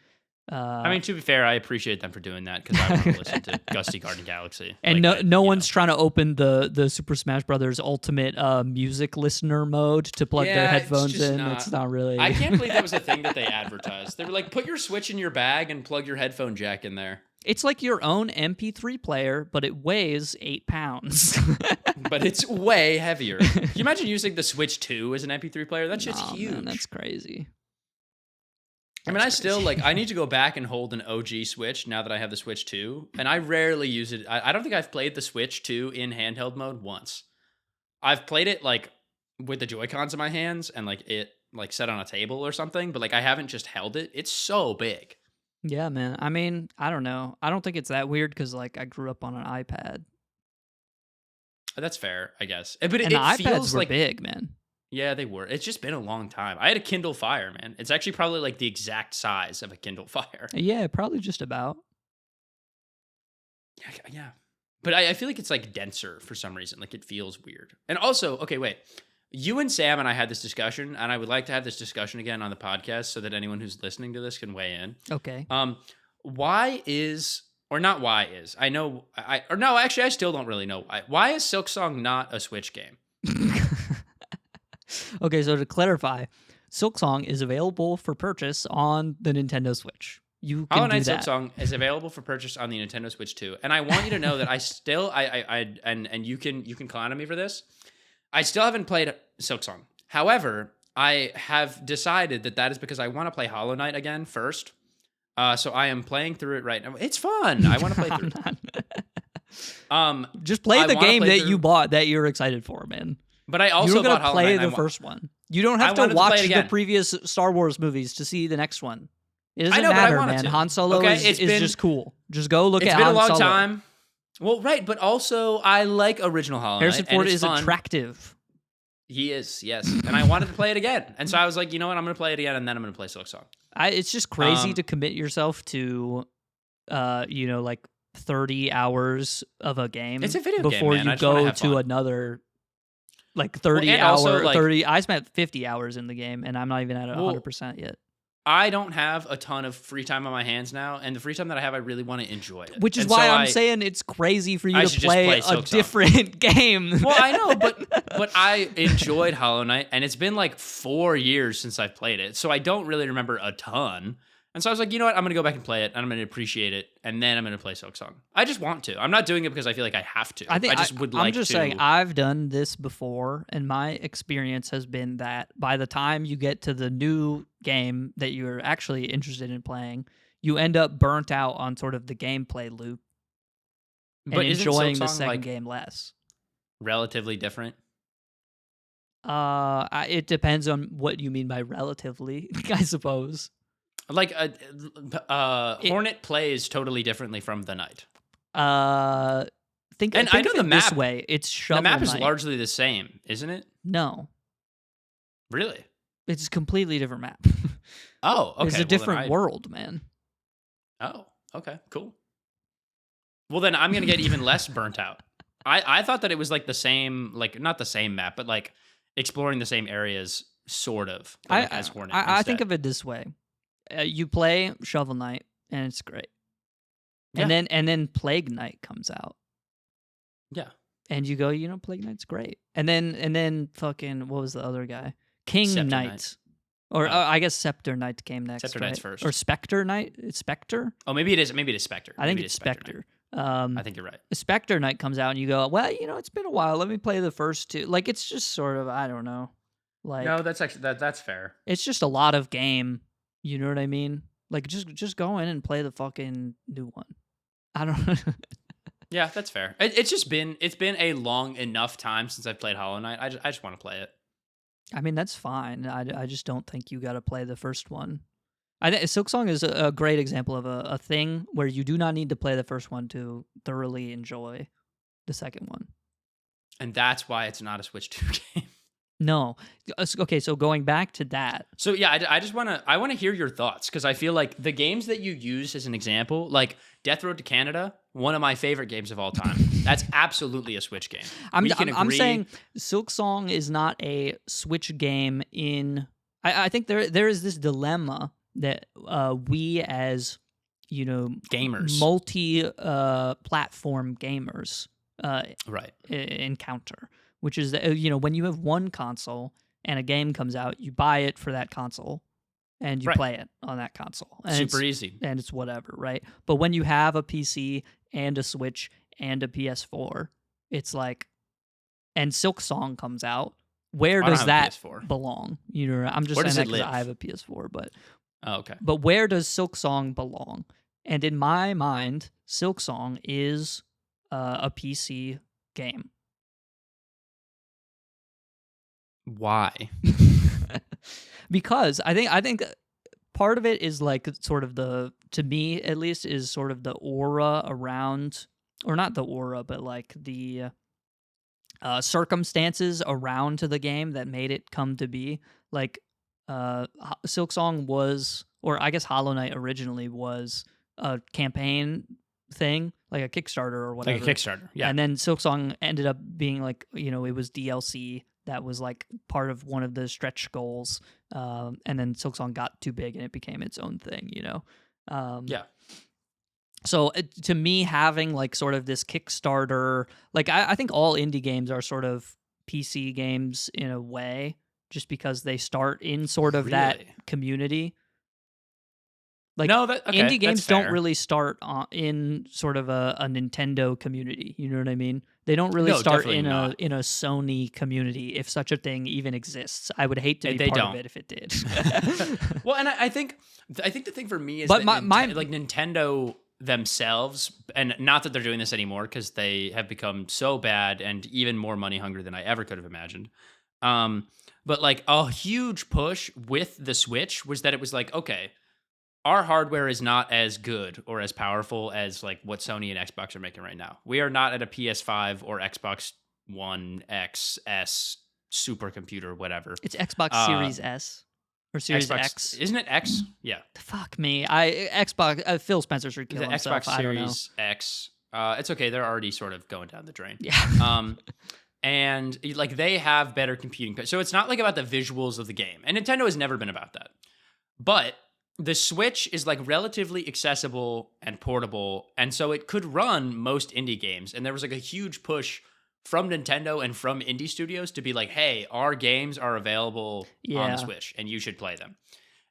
I mean, to be fair, I appreciate them for doing that because I want to listen to Gusty Garden Galaxy. and Like, no you one's trying to open the Super Smash Brothers Ultimate music listener mode to plug their Yeah, it's headphones just in. not- It's not really. I can't believe that was a thing that they advertised. They were like, put your Switch in your bag and plug your headphone jack in there. It's like your own MP3 player, but it weighs 8 pounds. But it's way heavier. Can you imagine using the Switch 2 as an MP3 player? That shit's Nah, huge. man, that's crazy. I mean, I still like. I need to go back and hold an OG Switch now that I have the Switch 2, and I rarely use it. I don't think I've played the Switch 2 in handheld mode once. I've played it like with the Joy-Cons in my hands and like it like set on a table or something, but like I haven't just held it. It's so big. Yeah, man. I mean, I don't know. I don't think it's that weird because like I grew up on an iPad, That's fair, I guess. But and it the iPads feels were like big, man. yeah, they were. It's just been a long time. I had a Kindle Fire, man. It's actually probably like the exact size of a Kindle Fire. Yeah, probably just about. Yeah. But I feel like it's like denser for some reason. Like it feels weird. And also, okay, wait. You and Sam and I had this discussion, and I would like to have this discussion again on the podcast so that anyone who's listening to this can weigh in. Okay. Why is, or not why is, I know, or no, actually, I still don't really know why. Why is Silksong not a Switch game? Okay, so to clarify, Silksong is available for purchase on the Nintendo Switch. You can Hollow do Knight that. Silksong is available for purchase on the Nintendo Switch 2, and I want you to know that I still, and you can clown on me for this. I still haven't played Silksong. However, I have decided that is because I want to play Hollow Knight again first. So I am playing through it right now. It's fun. I want to play through it. Just play I the wanna game play that you through- bought that you're excited for, man. But I also You're bought gonna Hollow play Knight. the first one. You don't have I to wanted to play watch it the again. previous Star Wars movies to see the next one. It doesn't know, but I matter, wanted man. to. Han Solo Okay, is it's been- just cool. Just go look It's at been Han a long Solo. time. Well, right, but also I like original Hollow Knight, Harrison and Ford it's is fun. attractive. He is, yes. And I wanted to play it again. And so I was like, you know what? I'm going to play it again, and then I'm going to play Silksong. It's just crazy to commit yourself to, like 30 hours of a game. It's a video game, before man. I you just wanna go have to fun. another, like 30 and also, hour, like- 30. I spent 50 hours in the game, and I'm not even at 100% yet. I don't have a ton of free time on my hands now, and the free time that I have, I really want to enjoy it. Which is And why so I'm saying it's crazy for you I to should just play play a Silksong. different game. Well, I know, but I enjoyed Hollow Knight, and it's been like 4 years since I've played it, so I don't really remember a ton. And so I was like, you know what? I'm going to go back and play it, and I'm going to appreciate it, and then I'm going to play Silksong. I just want to. I'm not doing it because I feel like I have to. I just would like to. I'm just saying, I've done this before, and my experience has been that by the time you get to the new game that you're actually interested in playing, you end up burnt out on sort of the gameplay loop and But isn't enjoying the Silksong, second like, game less. relatively different? It depends on what you mean by relatively, I suppose. Like Hornet plays totally differently from the Knight. Think I know of the it this map. way: it's Shovel The map is Knight. largely the same, isn't it? No, Really? it's a completely different map. Oh, okay. It's a different world, man. Oh, okay, cool. Well, then I'm gonna get even less burnt out. I thought that it was like the same, like not the same map, but like exploring the same areas, sort of. But like as Hornet. I think instead. of it this way: you play Shovel Knight, and it's great. Yeah. And then Plague Knight comes out, Yeah. and you go, Plague Knight's great. And then fucking what was the other guy? King Scepter Knight. Knight. Or Oh. I guess Scepter Knight came next. Scepter right? Knight's first. Or Spectre Knight. It's Spectre. Oh, maybe it is. Maybe it is Spectre. I think Maybe it's it is Spectre. Knight. I think you're right. Spectre Knight comes out, and you go, well, it's been a while. Let me play the first two. Like, it's just sort of, I don't know. Like, No, that's actually that's fair. it's just a lot of game. You know what I mean? Like, just go in and play the fucking new one. I don't know. Yeah, that's fair. It's been a long enough time since I've played Hollow Knight. I just want to play it. I mean, that's fine. I just don't think you got to play the first one. I think Silksong is a great example of a thing where you do not need to play the first one to thoroughly enjoy the second one. And that's why it's not a Switch 2 game. No. Okay, so going back to that. So yeah, I just want to hear your thoughts, because I feel like the games that you use as an example, like Death Road to Canada, one of my favorite games of all time. That's absolutely a Switch game. I'm agree. saying Silksong is not a Switch game in... I think there is this dilemma that we as, gamers, multi-platform gamers right, encounter, which is that, when you have one console and a game comes out, you buy it for that console and you Right. play it on that console. And super easy. And it's whatever, right? But when you have a PC and a Switch and a PS4, it's like, and Silksong comes out, where I don't does have a that PS4. belong? I'm just Where does saying that it because live? I have a PS4, Oh, okay. but where does Silksong belong? And in my mind, Silksong is a PC game. Why? Because I think part of it is like sort of to me at least, is sort of the aura around, or not the aura, but like the circumstances around to the game that made it come to be. Like Silksong was, or I guess Hollow Knight originally was a campaign thing, like a Kickstarter or whatever. Like a Kickstarter. Yeah. And then Silksong ended up being like, it was DLC that was like part of one of the stretch goals. And then Silksong got too big and it became its own thing, Yeah. So to me, having like sort of this Kickstarter, like I think all indie games are sort of PC games in a way, just because they start in sort of that Really? community. Like, No, that okay, indie games that's fair. don't really start in sort of a Nintendo community. You know what I mean? They don't really No, start definitely not. in a Sony community, if such a thing even exists. I would hate to be They part don't. of it if it did. Well, and I think the thing for me is But that my- like Nintendo themselves, and not that they're doing this anymore because they have become so bad and even more money hungry than I ever could have imagined. But like a huge push with the Switch was that it was like, okay, our hardware is not as good or as powerful as like what Sony and Xbox are making right now. We are not at a PS5 or Xbox One X S supercomputer, whatever. It's Xbox Series S or Series Xbox, X. isn't it X? Yeah. Fuck me. Xbox. Phil Spencer should kill The himself. Xbox I don't know. Series X. It's okay. They're already sort of going down the drain. Yeah. And like they have better computing. So it's not like about the visuals of the game. And Nintendo has never been about that. But the Switch is like relatively accessible and portable. And so it could run most indie games. And there was like a huge push from Nintendo and from indie studios to be like, hey, our games are available on the Switch and you should play them.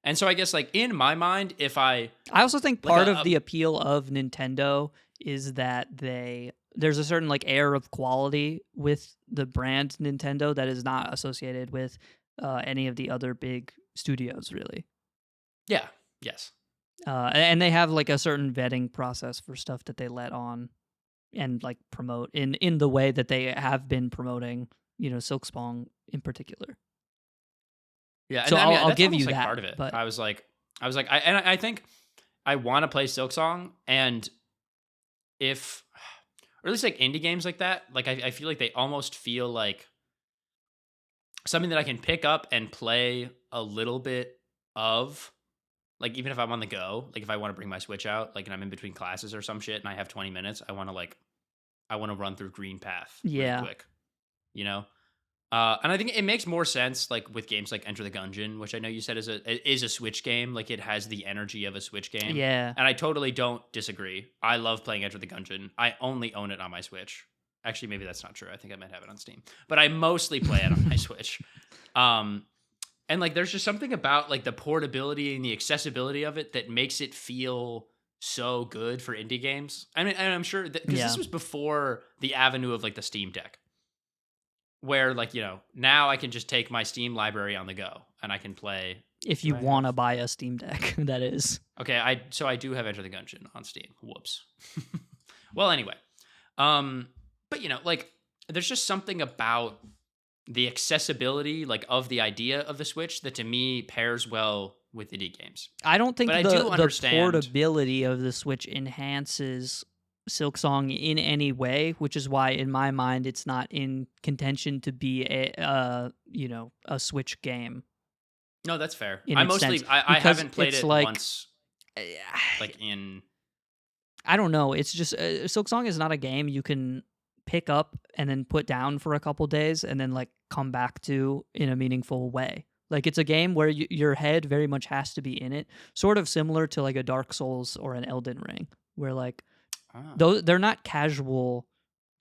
And so I guess like in my mind, if I also think part of the appeal of Nintendo is that there's a certain like air of quality with the brand Nintendo that is not associated with any of the other big studios, really. Yeah. Yes. And they have like a certain vetting process for stuff that they let on and like promote in the way that they have been promoting, Silksong in particular. Yeah, so and I mean, I'll give you like that. Part of it, but I was like, I think I want to play Silksong, and if, or at least like indie games like that, like I feel like they almost feel like something that I can pick up and play a little bit of, like even if I'm on the go, like if I want to bring my Switch out, like and I'm in between classes or some shit, and I have 20 minutes, I want to run through Green Path really quick, And I think it makes more sense, like with games like Enter the Gungeon, which I know you said is a Switch game. Like it has the energy of a Switch game. Yeah, and I totally don't disagree. I love playing Enter the Gungeon. I only own it on my Switch. Actually, maybe that's not true. I think I might have it on Steam, but I mostly play it on my Switch. And like, there's just something about like the portability and the accessibility of it that makes it feel so good for indie games. I mean, and I'm sure that because this was before the avenue of like the Steam Deck, where like, now I can just take my Steam library on the go and I can play. If you want to buy a Steam Deck, that is. Okay, I do have Enter the Gungeon on Steam. Whoops. Well, anyway. But like there's just something about the accessibility like of the idea of the Switch that to me pairs well with indie games. I don't think but the portability of the Switch enhances Silksong in any way, which is why in my mind it's not in contention to be a Switch game. No, that's fair. I haven't played it once. Like in, I don't know. It's just Silksong is not a game you can pick up and then put down for a couple days and then like come back to in a meaningful way. Like it's a game where your head very much has to be in it, sort of similar to like a Dark Souls or an Elden Ring, where like they're not casual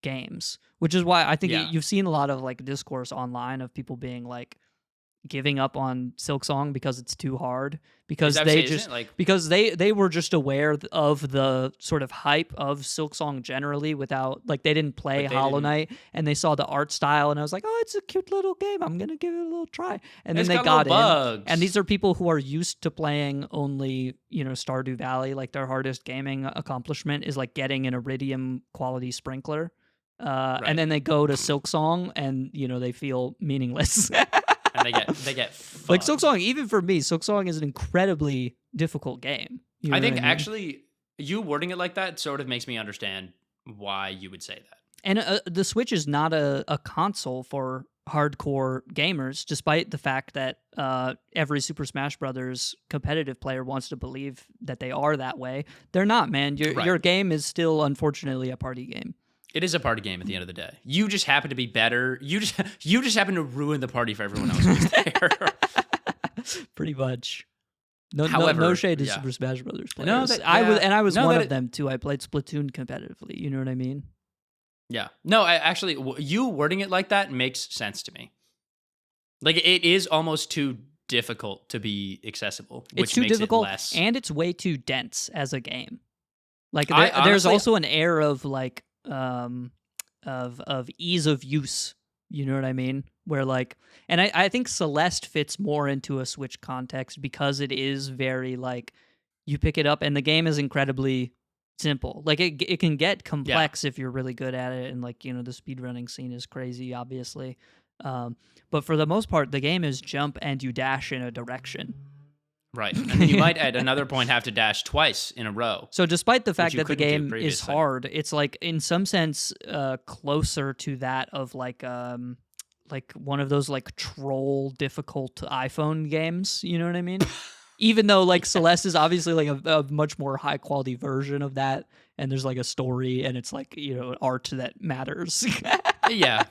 games, which is why I think you've seen a lot of like discourse online of people being like giving up on Silksong because it's too hard, because they were just aware of the sort of hype of Silksong generally without like they didn't play Hollow Knight and they saw the art style and I was like, oh, it's a cute little game, I'm gonna give it a little try, and then they got in. And these are people who are used to playing only Stardew Valley. Like their hardest gaming accomplishment is like getting an Iridium quality sprinkler, and then they go to Silksong and they feel meaningless. And they get fucked. Like Silksong, even for me, Silksong is an incredibly difficult game. I think actually you wording it like that sort of makes me understand why you would say that. And the Switch is not a console for hardcore gamers, despite the fact that every Super Smash Brothers competitive player wants to believe that they are that way. They're not, man. Your game is still, unfortunately, a party game. It is a party game at the end of the day. You just happen to be better. You just happen to ruin the party for everyone else who's there. Pretty much. No shade to Super Smash Brothers players. I was one of them too. I played Splatoon competitively. You know what I mean? Yeah. No, actually, you wording it like that makes sense to me. Like it is almost too difficult to be accessible. It's too difficult, and it's way too dense as a game. Like there's also an air of like. Of ease of use, you know what I mean? Where like, and I think Celeste fits more into a Switch context because it is very like, you pick it up and the game is incredibly simple. Like it can get complex if you're really good at it, and like the speedrunning scene is crazy, obviously. But for the most part, the game is jump and you dash in a direction. Right. And then you might at another point have to dash twice in a row. So despite the fact you that the couldn't do game is previously. hard, it's like in some sense closer to that of like one of those like troll difficult iPhone games. You know what I mean? Even though like Celeste is obviously like a much more high quality version of that, and there's like a story and it's like, you know, art that matters. Yeah.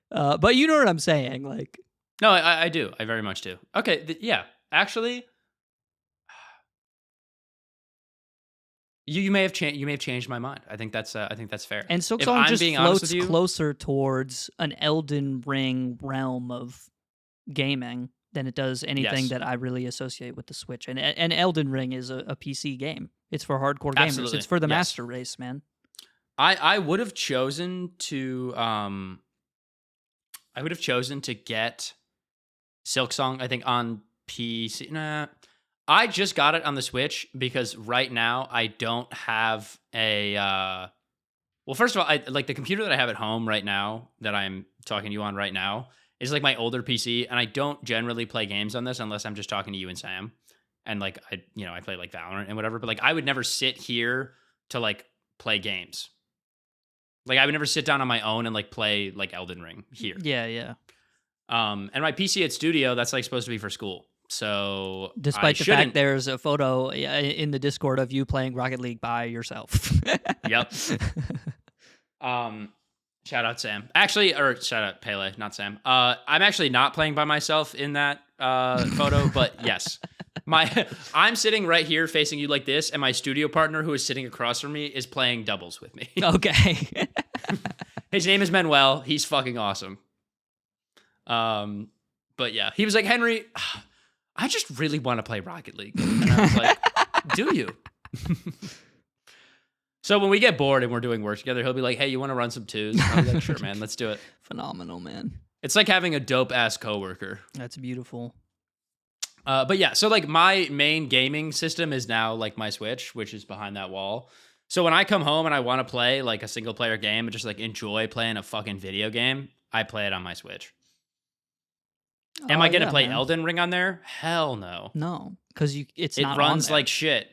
But you know what I'm saying, like. No, I do. I very much do. Okay. Yeah. Actually, you may have changed. You may have changed my mind. I think that's fair. And If Silksong I'm just being honest floats with you, closer towards an Elden Ring realm of gaming than it does anything Yes. that I really associate with the Switch. And Elden Ring is a PC game. It's for hardcore gamers. Absolutely. It's for the Yes. master race, man. I would have chosen to get Silksong, I think, on PC. Nah. I just got it on the Switch because right now I don't have a well, first of all, I like the computer that I have at home right now that I'm talking to you on right now is like my older PC, and I don't generally play games on this unless I'm just talking to you and Sam. And like I play like Valorant and whatever, but like I would never sit here to like play games. Like I would never sit down on my own and like play like Elden Ring here. Yeah. And my PC at studio, that's like supposed to be for school. So Despite the fact there's a photo in the Discord of you playing Rocket League by yourself. Yep. Shout out Sam. Actually, or shout out Pele, not Sam. I'm actually not playing by myself in that photo, but yes. I'm sitting right here facing you like this, and my studio partner who is sitting across from me is playing doubles with me. Okay. His name is Manuel. He's fucking awesome. But yeah, he was like, Henry, I just really want to play Rocket League. And I was like, do you? So when we get bored and we're doing work together, he'll be like, hey, you want to run some twos? I'll be like, sure, man, let's do it. Phenomenal, man. It's like having a dope-ass coworker. That's beautiful. But yeah, so like my main gaming system is now like my Switch, which is behind that wall. So when I come home and I want to play like a single player game and just like enjoy playing a fucking video game, I play it on my Switch. Am I going to play Elden Ring on there? Hell no. No, because it runs like shit.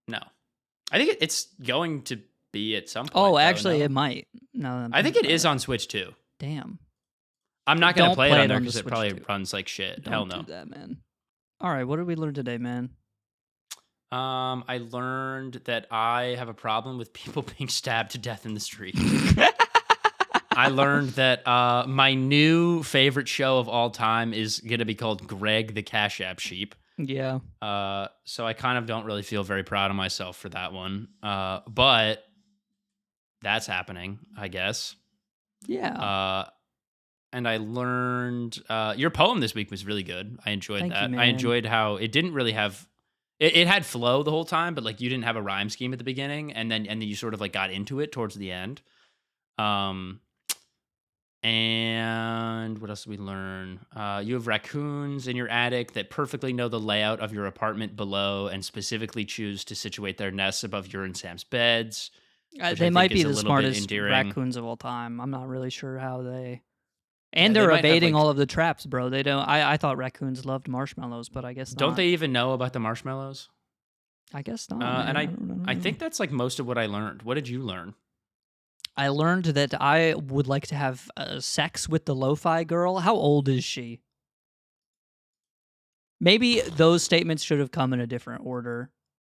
No. I think it's going to be at some point. Oh, actually, it might. No, I think it is on Switch too. Damn. I'm not going to play it on there because it probably runs like shit. Don't Hell no. Do that, man. All right, what did we learn today, man? I learned that I have a problem with people being stabbed to death in the street. I learned that my new favorite show of all time is going to be called Greg the Cashapp Sheep. Yeah. So I kind of don't really feel very proud of myself for that one. But that's happening, I guess. Yeah. And I learned your poem this week was really good. I enjoyed that. You, I enjoyed how it didn't really have it had flow the whole time, but like you didn't have a rhyme scheme at the beginning, and then you sort of like got into it towards the end. And what else did we learn? You have raccoons in your attic that perfectly know the layout of your apartment below and specifically choose to situate their nests above your and Sam's beds. They might be the smartest raccoons of all time. I'm not really sure how they... And they're evading all of the traps, bro. They don't... I thought raccoons loved marshmallows, but I guess not. Don't they even know about the marshmallows? I guess not. And I think that's like most of what I learned. What did you learn? I learned that I would like to have sex with the lofi girl. How old is she? Maybe those statements should have come in a different order.